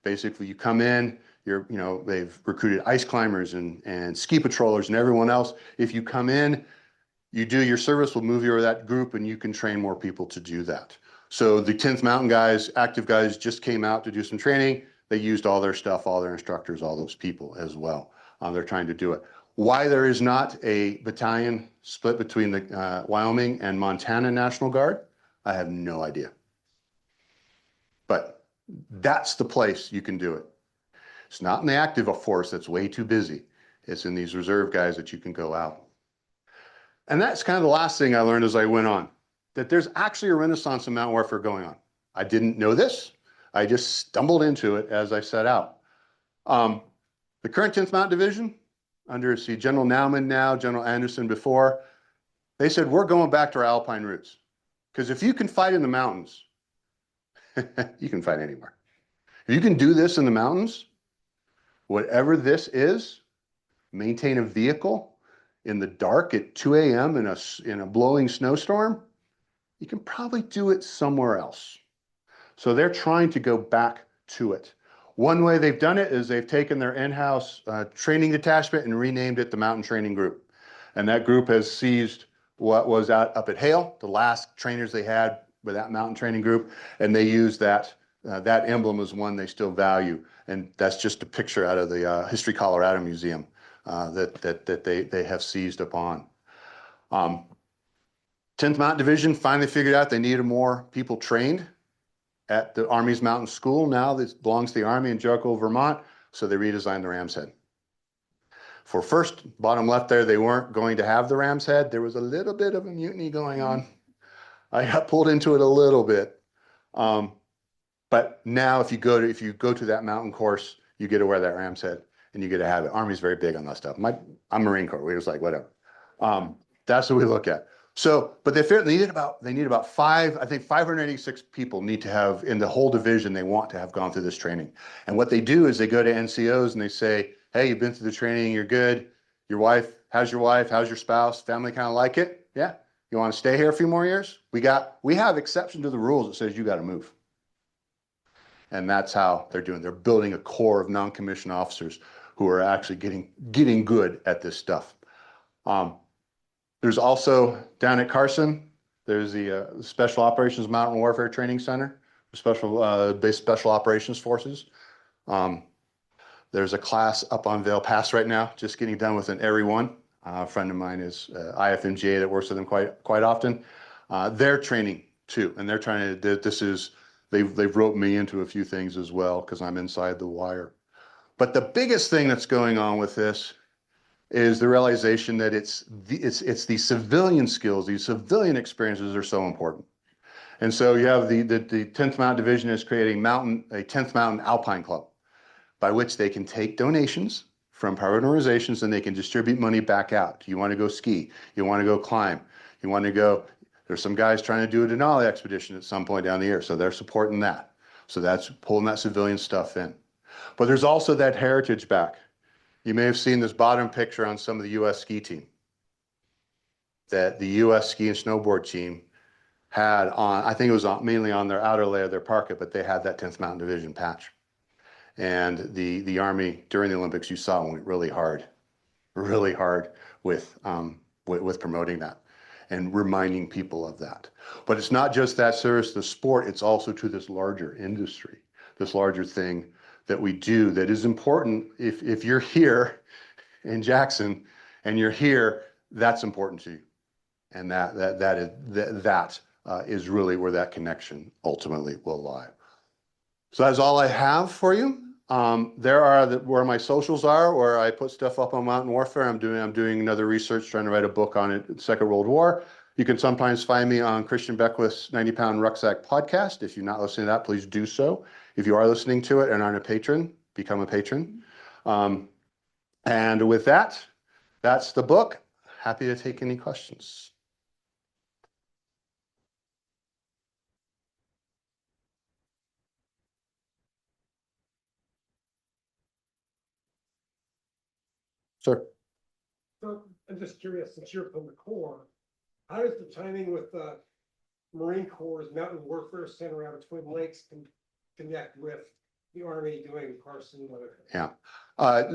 Basically, you come in, they've recruited ice climbers and ski patrollers and everyone else. If you come in, you do your service, we'll move you over that group and you can train more people to do that. So the 10th Mountain guys, active guys, just came out to do some training. They used all their stuff, all their instructors, all those people as well. They're trying to do it. Why there is not a battalion split between the Wyoming and Montana National Guard, I have no idea. But that's the place you can do it. It's not in the active force that's way too busy. It's in these reserve guys that you can go out. And that's kind of the last thing I learned as I went on, that there's actually a renaissance in mountain warfare going on. I didn't know this. I just stumbled into it as I set out. The current 10th Mountain Division, under General Naumann now, General Anderson before, they said, we're going back to our alpine roots. Because if you can fight in the mountains, you can fight anywhere. If you can do this in the mountains, whatever this is, maintain a vehicle in the dark at 2 a.m. in a blowing snowstorm, you can probably do it somewhere else. So they're trying to go back to it. One way they've done it is they've taken their in-house training detachment and renamed it the Mountain Training Group. And that group has seized what was up at Hale, the last trainers they had with that mountain training group, and they use that emblem as one they still value. And that's just a picture out of the History Colorado Museum that they have seized upon. 10th Mountain Division finally figured out they needed more people trained at the Army's Mountain School now that belongs to the Army in Jericho, Vermont, so they redesigned the Ram's Head. For first, bottom left there, they weren't going to have the Ram's Head. There was a little bit of a mutiny going on. I got pulled into it a little bit. But now if you go to that mountain course, you get to wear that Ram's Head and you get to have it. Army's very big on that stuff. I'm Marine Corps. We was like, whatever. That's what we look at. So, but they need about 586 people need to have in the whole division. They want to have gone through this training. And what they do is they go to NCOs and they say, hey, you've been through the training. You're good. Your wife? How's your spouse? Family kind of like it? Yeah. You want to stay here a few more years? We have exception to the rules that says you got to move. And that's how they're doing. They're building a core of non-commissioned officers who are actually getting good at this stuff. There's also down at Carson, there's the Special Operations Mountain Warfare Training Center, Special Operations Forces. There's a class up on Vail Pass right now, just getting done with an Airy 1. A friend of mine is IFMGA that works with them quite often. They're training too, and they're trying to. They've roped me into a few things as well because I'm inside the wire. But the biggest thing that's going on with this is the realization that it's the civilian skills, these civilian experiences are so important. And so you have the 10th Mountain Division is creating a 10th Mountain Alpine Club, by which they can take donations from private organizations and they can distribute money back out. You want to go ski, you want to go climb, you want to go, there's some guys trying to do a Denali expedition at some point down the year, so they're supporting that. So that's pulling that civilian stuff in. But there's also that heritage back. You may have seen this bottom picture on some of the U.S. ski team, that the U.S. ski and snowboard team had on, I think it was mainly on their outer layer of their parka, but they had that 10th Mountain Division patch. And the Army during the Olympics, you saw, went really hard with promoting that and reminding people of that. But it's not just that service to sport, it's also to this larger industry, this larger thing that we do that is important. If you're here in Jackson and you're here, that's important to you. And that is really where that connection ultimately will lie. So that's all I have for you. There are where my socials are, where I put stuff up on mountain warfare. I'm doing another research, trying to write a book on it, Second World War. You can sometimes find me on Christian Beckwith's 90-Pound Rucksack podcast. If you're not listening to that, please do so. If you are listening to it and aren't a patron, become a patron. And with that, that's the book. Happy to take any questions. Sir. So I'm just curious, since you're from the Corps, how does the timing with the Marine Corps' Mountain Warfare Center out of Twin Lakes connect with the Army doing Carson? Yeah.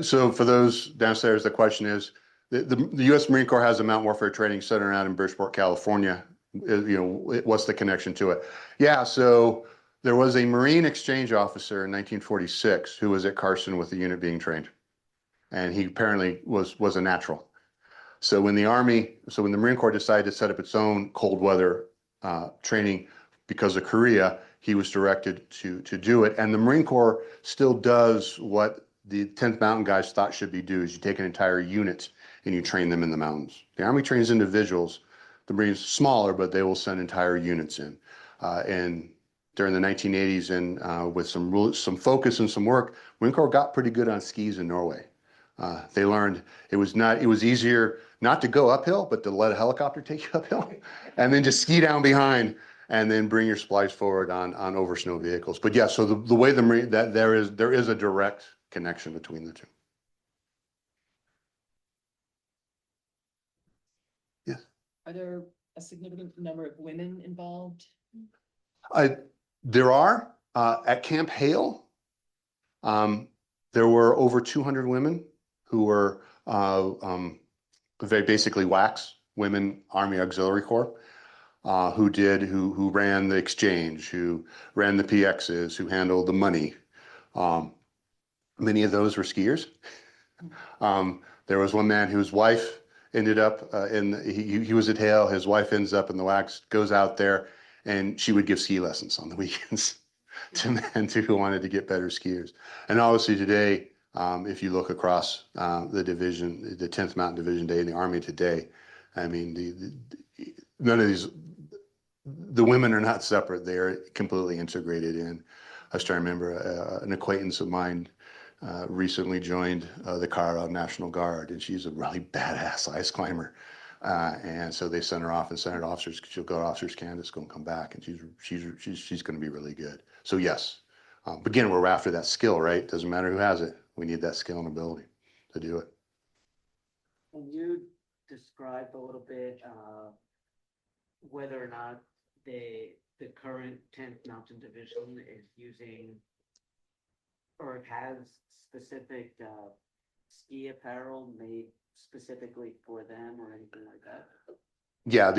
So for those downstairs, the question is, the U.S. Marine Corps has a Mountain Warfare Training Center out in Bridgeport, California. What's the connection to it? Yeah, so there was a Marine exchange officer in 1946 who was at Carson with the unit being trained. And he apparently was a natural. So when the Marine Corps decided to set up its own cold weather training because of Korea, he was directed to do it. And the Marine Corps still does what the 10th Mountain guys thought should be do, is you take an entire unit and you train them in the mountains. The Army trains individuals. The Marines smaller, but they will send entire units in. And during the 1980s, and with some focus and some work, Marine Corps got pretty good on skis in Norway. They learned it was easier not to go uphill, but to let a helicopter take you uphill, and then just ski down behind, and then bring your supplies forward on over snow vehicles. But yeah, so the way the Marine, that there is a direct connection between the two. Yes. Are there a significant number of women involved? There are at Camp Hale. There were over 200 women who were very basically WACs, Women Army Auxiliary Corps, who ran the exchange, who ran the PXs, who handled the money. Many of those were skiers. There was one man whose wife ended up he was at Hale. His wife ends up in the WACs, goes out there, and she would give ski lessons on the weekends to men who wanted to get better skiers. And obviously today, if you look across the division, the 10th Mountain Division Day in the Army today, I mean, none of these, the women are not separate. They're completely integrated in. I still remember an acquaintance of mine recently joined the Colorado National Guard, and she's a really badass ice climber. And so they sent her off and sent her to officers. She'll go to officers' candidates, go and come back, and she's going to be really good. So yes, but again, we're after that skill, right? Doesn't matter who has it. We need that skill and ability to do it. Can you describe a little bit whether or not the current 10th Mountain Division is using or has specific ski apparel made specifically for them or anything like that? Yeah,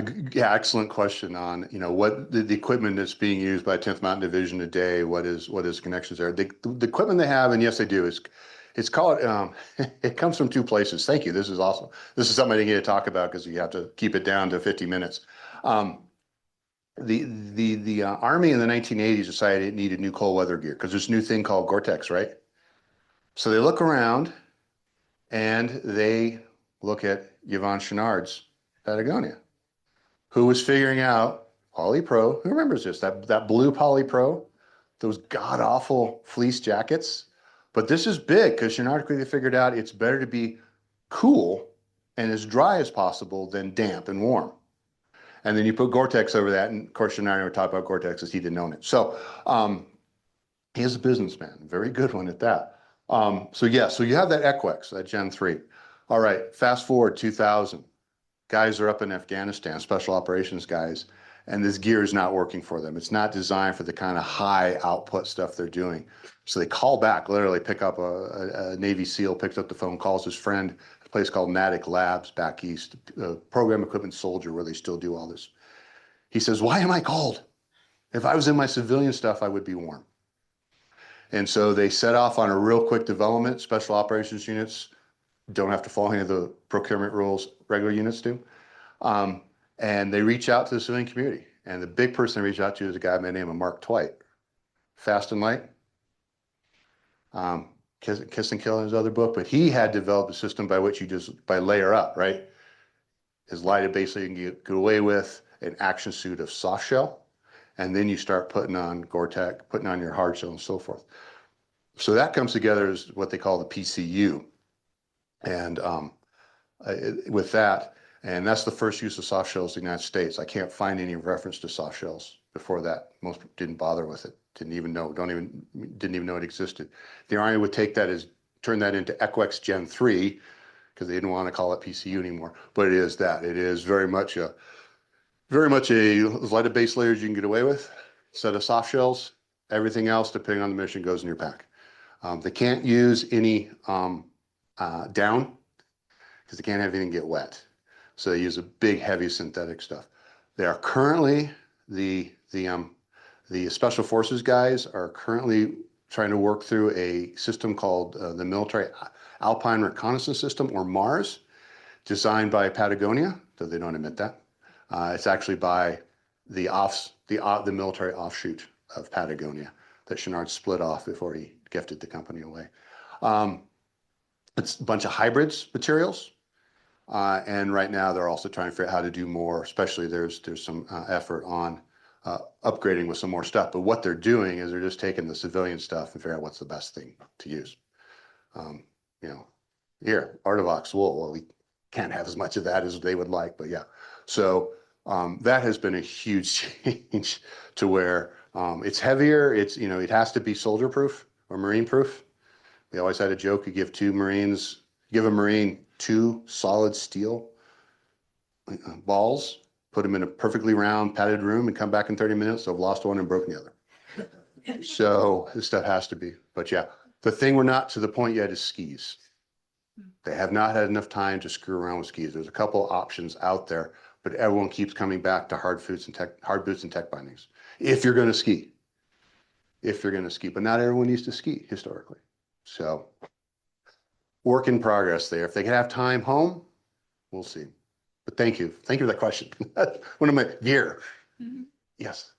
excellent question on, what the equipment that's being used by 10th Mountain Division today, what is connections there. The equipment they have, and yes, they do, it's called, it comes from two places. Thank you, this is awesome. This is something I didn't get to talk about because you have to keep it down to 50 minutes. The Army in the 1980s decided it needed new cold weather gear because there's a new thing called Gore-Tex, right? So they look around and they look at Yvon Chouinard's Patagonia, who was figuring out polypro. Who remembers this? That blue polypro, those god awful fleece jackets. But this is big because Chouinard quickly figured out it's better to be cool and as dry as possible than damp and warm. And then you put Gore-Tex over that, and of course, Chouinard never talked about Gore-Tex as he didn't own it. So he is a businessman, very good one at that. So you have that Equex, that Gen 3. All right, fast forward 2000. Guys are up in Afghanistan, special operations guys, and this gear is not working for them. It's not designed for the kind of high output stuff they're doing. So they call back, literally pick up a Navy SEAL, picks up the phone, calls his friend, a place called Natick Labs back east, a program equipment soldier where they still do all this. He says, why am I cold? If I was in my civilian stuff, I would be warm. And so they set off on a real quick development. Special operations units don't have to follow any of the procurement rules regular units do. And they reach out to the civilian community. And the big person they reach out to is a guy by the name of Mark Twight. Fast and Light. Kiss and Kill in his other book, but he had developed a system by which by layer up, right? His light basically you can get away with an action suit of soft shell, and then you start putting on Gore-Tex, putting on your hard shell and so forth. So that comes together as what they call the PCU. And with that, and that's the first use of soft shells in the United States. I can't find any reference to soft shells before that. Most didn't bother with it. Didn't even know it existed. The Army would take that turn that into Equex Gen 3, because they didn't want to call it PCU anymore. But it is that. It is very much a as light a base layer as you can get away with, set of soft shells. Everything else, depending on the mission, goes in your pack. They can't use any down because they can't have anything get wet. So they use a big, heavy synthetic stuff. They are currently the Special Forces guys are currently trying to work through a system called the Military Alpine Reconnaissance System, or MARS, designed by Patagonia, though they don't admit that. It's actually by the military offshoot of Patagonia that Chenard split off before he gifted the company away. It's a bunch of hybrids materials. And right now they're also trying to figure out how to do more, especially there's some effort on upgrading with some more stuff. But what they're doing is they're just taking the civilian stuff and figuring out what's the best thing to use. Here, Artivox wool, well, we can't have as much of that as they would like, but yeah. So that has been a huge change to where it's heavier. It has to be soldier proof or marine proof. We always had a joke, you give a Marine 2 solid steel balls, put them in a perfectly round padded room and come back in 30 minutes. So I've lost one and broken the other. So this stuff has to be, but yeah, the thing we're not to the point yet is skis. They have not had enough time to screw around with skis. There's a couple options out there, but everyone keeps coming back to hard boots and tech bindings. If you're going to ski, but not everyone needs to ski historically. So work in progress there. If they can have time home, we'll see. But thank you for that question. One of my gear. Mhm. Yes.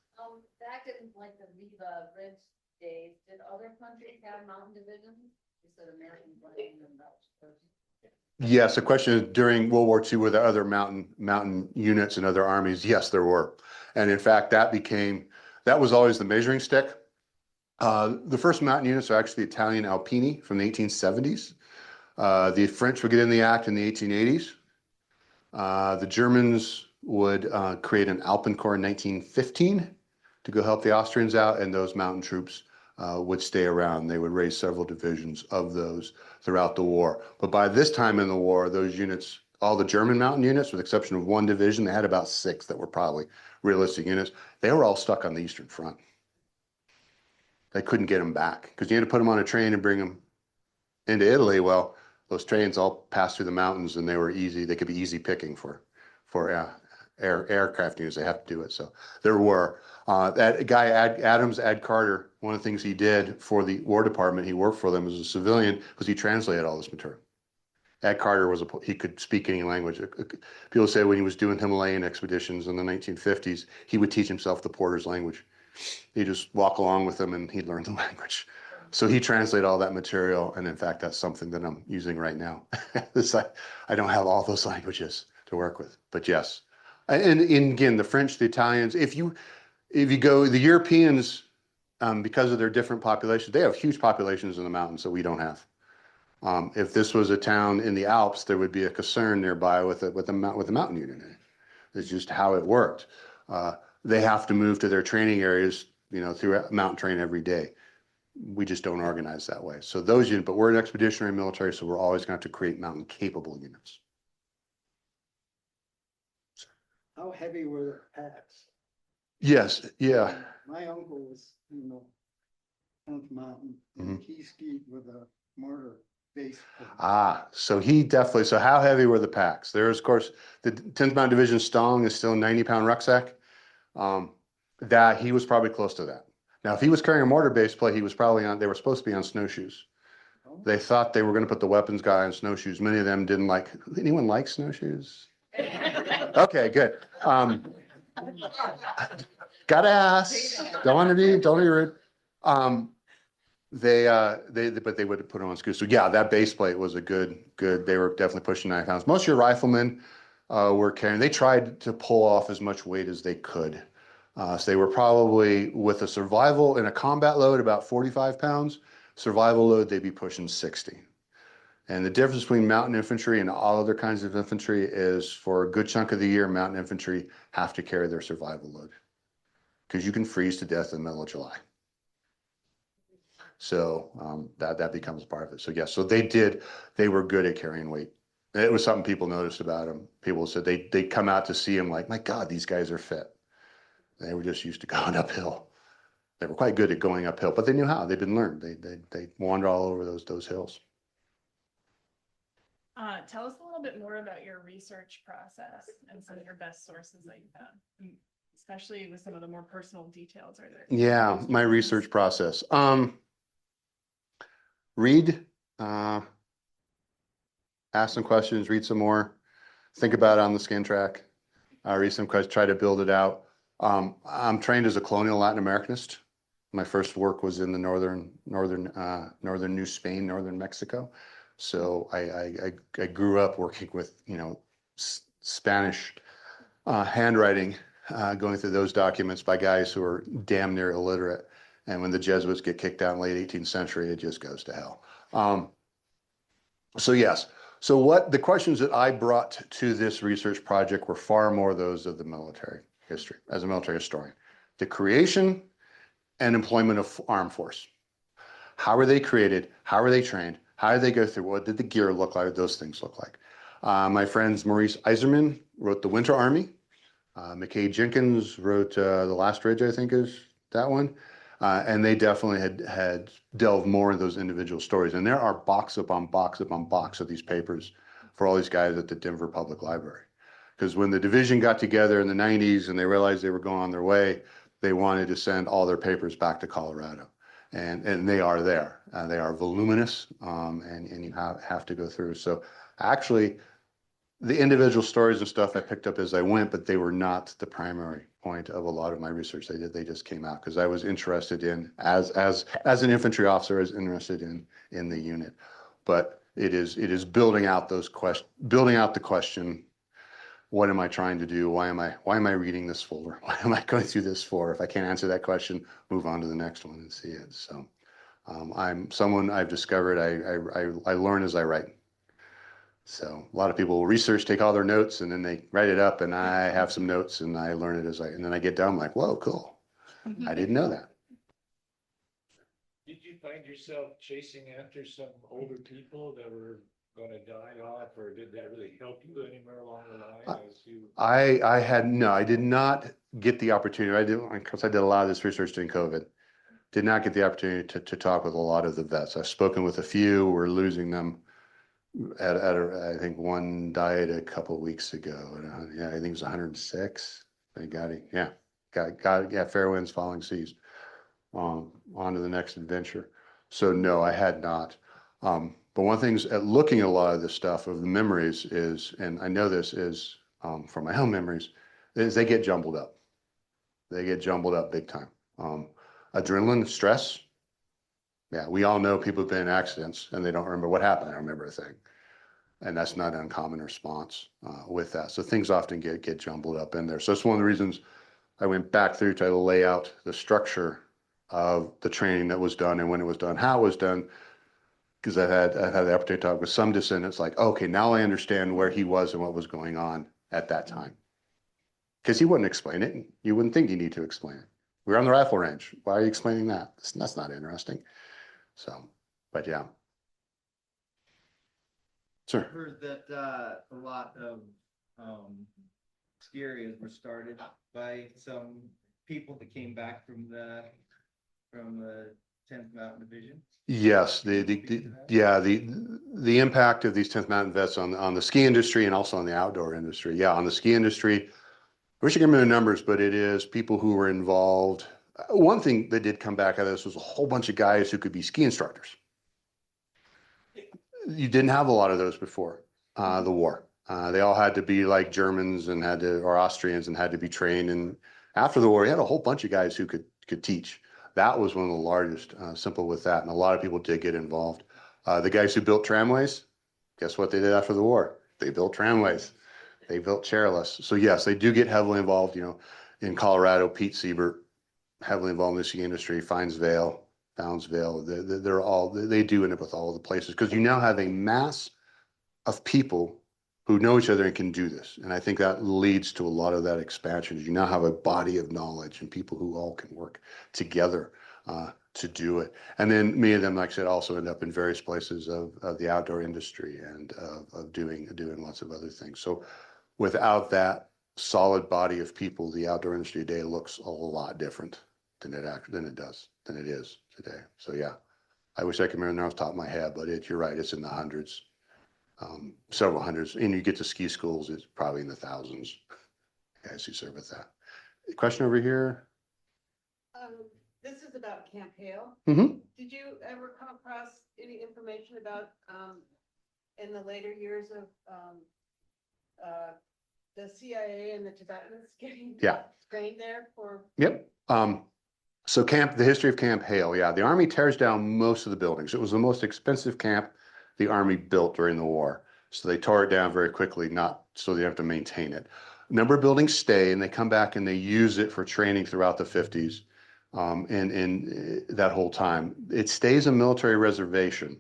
Back in like the Viva Ridge days, did other countries have mountain divisions? You said American flag and Dutch. Yes, the question is during World War II, were there other mountain units and other armies? Yes, there were. And in fact, that was always the measuring stick. The first mountain units are actually Italian Alpini from the 1870s. The French would get in the act in the 1880s. The Germans would create an Alpenkorps in 1915 to go help the Austrians out, and those mountain troops would stay around. They would raise several divisions of those throughout the war. But by this time in the war, those units, all the German mountain units, with the exception of one division, they had about 6 that were probably realistic units. They were all stuck on the Eastern Front. They couldn't get them back because you had to put them on a train and bring them into Italy. Well, those trains all passed through the mountains and they were easy. They could be easy picking for aircraft units. They have to do it. So there were that guy, Ad Carter, one of the things he did for the War Department, he worked for them as a civilian, was he translated all this material. Ad Carter he could speak any language. People say when he was doing Himalayan expeditions in the 1950s, he would teach himself the porter's language. He'd just walk along with them and he'd learn the language. So he translated all that material. And in fact, that's something that I'm using right now. I don't have all those languages to work with, but yes. And again, the French, the Italians, if you go, the Europeans, because of their different populations, they have huge populations in the mountains that we don't have. If this was a town in the Alps, there would be a caserne nearby with a mountain unit in it. It's just how it worked. They have to move to their training areas, through mountain train every day. We just don't organize that way. So those units, but we're an expeditionary military, so we're always going to have to create mountain capable units. How heavy were the packs? Yes, yeah. My uncle was in the 10th Mountain, and he skied with a mortar base. So so how heavy were the packs? There's, of course, the 10th Mountain Division Stong is still a 90-pound rucksack. That he was probably close to that. Now, if he was carrying a mortar base plate, they were supposed to be on snowshoes. Oh. They thought they were going to put the weapons guy on snowshoes. Many of them didn't like, anyone like snowshoes? Okay, good. Gotta ask. Don't be rude. But they would put them on screws. So yeah, that base plate was a good, they were definitely pushing 9 pounds. Most of your riflemen were carrying, they tried to pull off as much weight as they could. So they were probably, with a survival and a combat load, about 45 pounds. Survival load, they'd be pushing 60. And the difference between mountain infantry and all other kinds of infantry is, for a good chunk of the year, mountain infantry have to carry their survival load because you can freeze to death in the middle of July. So that becomes part of it. So yes, so they were good at carrying weight It was something people noticed about him. People said they come out to see him like, my God, these guys are fit. They were just used to going uphill. They were quite good at going uphill, but they knew how. They'd been learned. They wander all over those hills. Tell us a little bit more about your research process and some of your best sources that you found, especially with some of the more personal details. Are there? Yeah, my research process. Read, ask some questions, read some more, think about it on the skin track, read some questions, try to build it out. I'm trained as a colonial Latin Americanist. My first work was in the northern New Spain, northern Mexico. So I grew up working with, Spanish handwriting, going through those documents by guys who are damn near illiterate. And when the Jesuits get kicked out in the late 18th century, it just goes to hell. So yes. So what the questions that I brought to this research project were far more those of the military history, as a military historian. The creation and employment of armed force. How were they created? How were they trained? How did they go through? What did the gear look like? Those things look like. My friends Maurice Eiserman wrote The Winter Army. McKay Jenkins wrote The Last Ridge, I think is that one. And they definitely had delved more into those individual stories. And there are box upon box upon box of these papers for all these guys at the Denver Public Library. Because when the division got together in the 90s and they realized they were going on their way, they wanted to send all their papers back to Colorado. And they are there. They are voluminous, and you have to go through. So actually, the individual stories and stuff I picked up as I went, but they were not the primary point of a lot of my research. They just came out because I was interested in, as an infantry officer, I was interested in the unit. But it is building out the question, what am I trying to do? Why am I reading this for? Why am I going through this for? If I can't answer that question, move on to the next one and see it. So I'm someone I've discovered I learn as I write. So a lot of people will research, take all their notes, and then they write it up, and I have some notes and I learn it and then I get done, I'm like, whoa, cool. I didn't know that. Did you find yourself chasing after some older people that were going to die off, or did that really help you anywhere along the line as you? I did not get the opportunity. Because I did a lot of this research during COVID. Did not get the opportunity to talk with a lot of the vets. I've spoken with a few. We're losing them. I think one died a couple of weeks ago. Yeah, I think it was 106. They got it. Yeah, got fair winds, falling seas. On to the next adventure. So no, I had not. But one thing at looking at a lot of this stuff of the memories is, and I know this is from my own memories, is they get jumbled up. They get jumbled up big time. Adrenaline, stress. Yeah, we all know people have been in accidents and they don't remember what happened. I remember a thing. And that's not an uncommon response with that. So things often get jumbled up in there. So that's one of the reasons I went back through to lay out the structure of the training that was done and when it was done, how it was done. Because I had the opportunity to talk with some descendants like, okay, now I understand where he was and what was going on at that time. Because he wouldn't explain it. You wouldn't think you need to explain it. We were on the rifle range. Why are you explaining that? That's not interesting. So, but yeah. Sure. I've heard that a lot of ski areas were started by some people that came back from the 10th Mountain Division. Yes, the impact of these 10th Mountain vets on the ski industry and also on the outdoor industry. Yeah, on the ski industry, I wish I could remember the numbers, but it is people who were involved. One thing that did come back out of this was a whole bunch of guys who could be ski instructors. You didn't have a lot of those before the war. They all had to be like Germans or Austrians and had to be trained. And after the war, you had a whole bunch of guys who could teach. That was one of the largest, simple with that. And a lot of people did get involved. The guys who built tramways, guess what they did after the war? They built tramways. They built chairlifts. So yes, they do get heavily involved. In Colorado, Pete Siebert, heavily involved in the ski industry, Fownesville, they do end up with all the places because you now have a mass of people who know each other and can do this. And I think that leads to a lot of that expansion. You now have a body of knowledge and people who all can work together to do it. And then many of them, like I said, also end up in various places of the outdoor industry and of doing lots of other things. So without that solid body of people, the outdoor industry today looks a lot different than it is today. So yeah, I wish I could remember off the top of my head, but you're right, it's in the hundreds, several hundreds. And you get to ski schools, it's probably in the thousands, guys who serve with that. Question over here. This is about Camp Hale. Mm-hmm. Did you ever come across any information about, in the later years of, the CIA and the Tibetans getting trained there for? Yep. So the history of Camp Hale, yeah, the Army tears down most of the buildings. It was the most expensive camp the Army built during the war. So they tore it down very quickly, not so they have to maintain it. A number of buildings stay and they come back and they use it for training throughout the 50s. And that whole time, it stays a military reservation.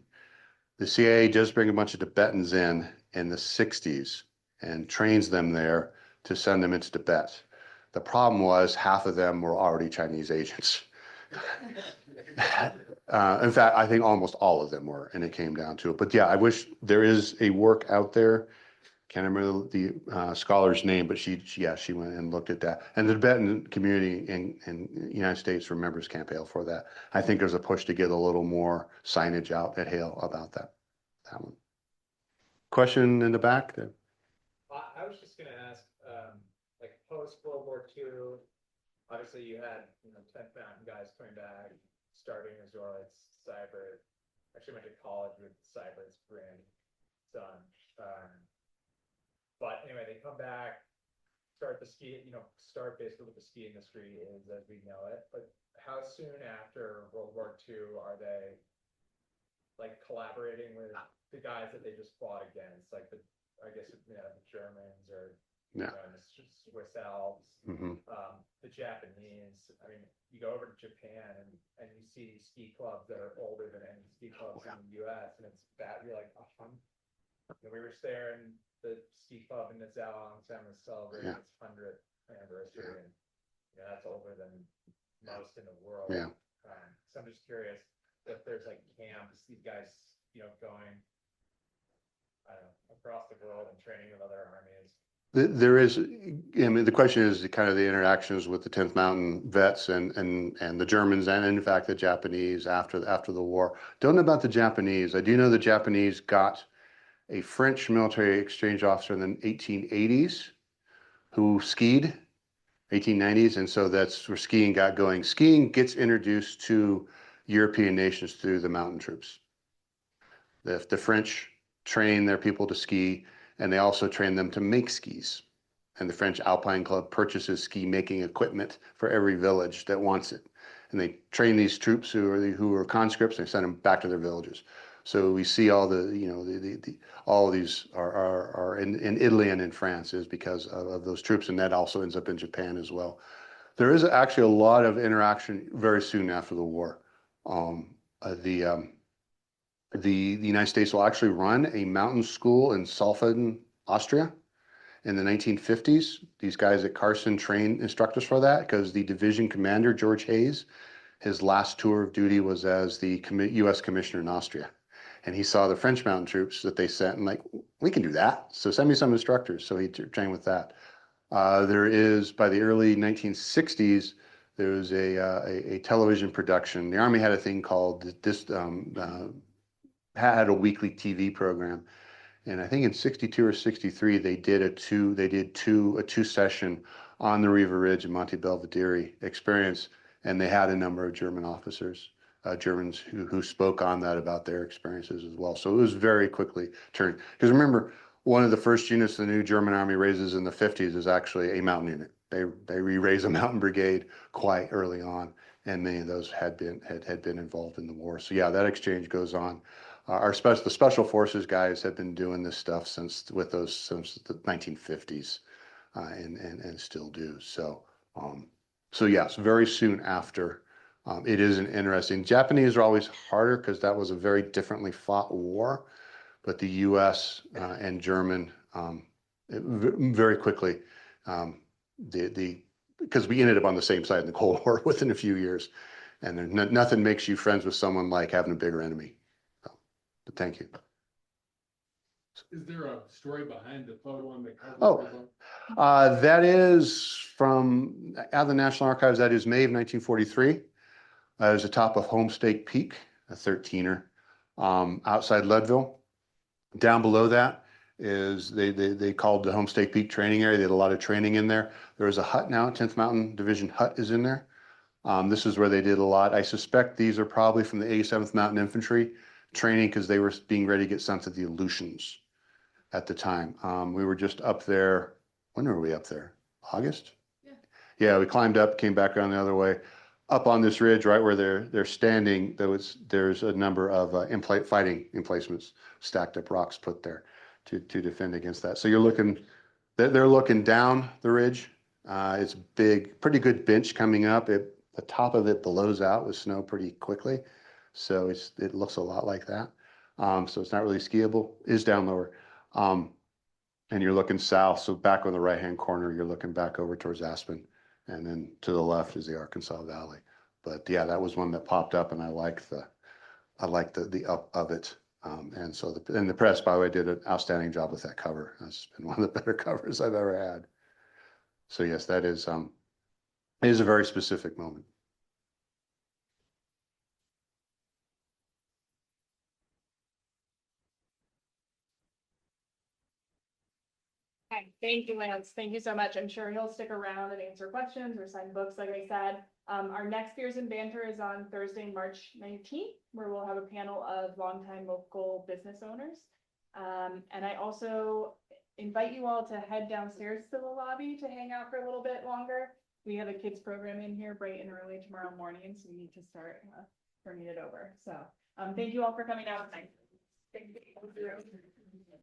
The CIA does bring a bunch of Tibetans in the 60s and trains them there to send them into Tibet. The problem was half of them were already Chinese agents. In fact, I think almost all of them were, and it came down to it. But yeah, I wish there is a work out there. Can't remember the scholar's name, but she went and looked at that. And the Tibetan community in the United States remembers Camp Hale for that. I think there's a push to get a little more signage out at Hale about that one. Question in the back there. I was just gonna ask, like post World War II, obviously you had 10th Mountain guys coming back, starting as well as Cyber. Actually went to college with Cyber's grandson. But anyway, they come back, start the ski, start basically what the ski industry is as we know it. But how soon after World War II are they like collaborating with the guys that they just fought against, like the Germans or the Swiss Alps, the Japanese? I mean, you go over to Japan and you see ski clubs that are older than any ski clubs in the U.S. and it's bad. You're like, we were there in the ski club in Nizawa was celebrating its 100th anniversary, and that's older than most in the world. So I'm just curious if there's like camps, these guys, going, I don't know, across the world and training with other armies. There is, I mean, the question is kind of the interactions with the 10th Mountain vets and the Germans and in fact the Japanese after the war. Don't know about the Japanese. I do know the Japanese got a French military exchange officer in the 1880s who skied, 1890s, and so that's where skiing got going. Skiing gets introduced to European nations through the mountain troops. The French train their people to ski, and they also train them to make skis. And the French Alpine Club purchases ski making equipment for every village that wants it. And they train these troops who are conscripts, and they send them back to their villages. So we see all all of these are in Italy and in France is because of those troops, and that also ends up in Japan as well. There is actually a lot of interaction very soon after the war. The United States will actually run a mountain school in Saalfelden, Austria, in the 1950s. These guys at Carson trained instructors for that because the division commander, George Hayes, his last tour of duty was as the U.S. commissioner in Austria. And he saw the French mountain troops that they sent and like, we can do that. So send me some instructors. So he trained with that. There is, by the early 1960s, there was a television production. The Army had a thing called had a weekly TV program. And I think in 62 or 63, they did a two session on the Riva Ridge and Monte Belvedere experience. And they had a number of German officers, Germans who spoke on that about their experiences as well. So it was very quickly turned. Because remember, one of the first units the new German Army raises in the 50s is actually a mountain unit. They re-raise a mountain brigade quite early on, and many of those had been involved in the war. So yeah, that exchange goes on. The special forces guys have been doing this stuff since the 1950s, and still do. So yes, very soon after. It is an interesting. Japanese are always harder because that was a very differently fought war, but the U.S. And German very quickly, because we ended up on the same side in the Cold War within a few years, And nothing makes you friends with someone like having a bigger enemy. So, but thank you. Is there a story behind the photo on the cover? Oh. of the book? That is from out of the National Archives. That is May of 1943. It was the top of Homestake Peak, a 13er, outside Leadville. Down below that is they called the Homestake Peak training area. They had a lot of training in there. There is a hut now. 10th Mountain Division hut is in there. This is where they did a lot. I suspect these are probably from the 87th Mountain Infantry training because they were being ready to get sent to the Aleutians at the time. We were just up there. When were we up there? August? Yeah, we climbed up, came back around the other way. Up on this ridge, right where they're standing, there's a number of fighting emplacements, stacked up rocks put there to defend against that. So you're looking, they're looking down the ridge. It's big, pretty good bench coming up. The top of it blows out with snow pretty quickly. So it looks a lot like that. So it's not really skiable, is down lower. And you're looking south, so back on the right-hand corner, you're looking back over towards Aspen, and then to the left is the Arkansas Valley. But yeah, that was one that popped up, and I like the up of it. And so the press, by the way, did an outstanding job with that cover. That's been one of the better covers I've ever had. So yes, that is it is a very specific moment. Okay, thank you, Lance. Thank you so much. I'm sure he'll stick around and answer questions or sign books, like I said. Our next Beers and Banter is on Thursday, March 19th, where we'll have a panel of longtime local business owners. And I also invite you all to head downstairs to the lobby to hang out for a little bit longer. We have a kids program in here bright and early tomorrow morning, so we need to start turning it over. So thank you all for coming out tonight. Thank you.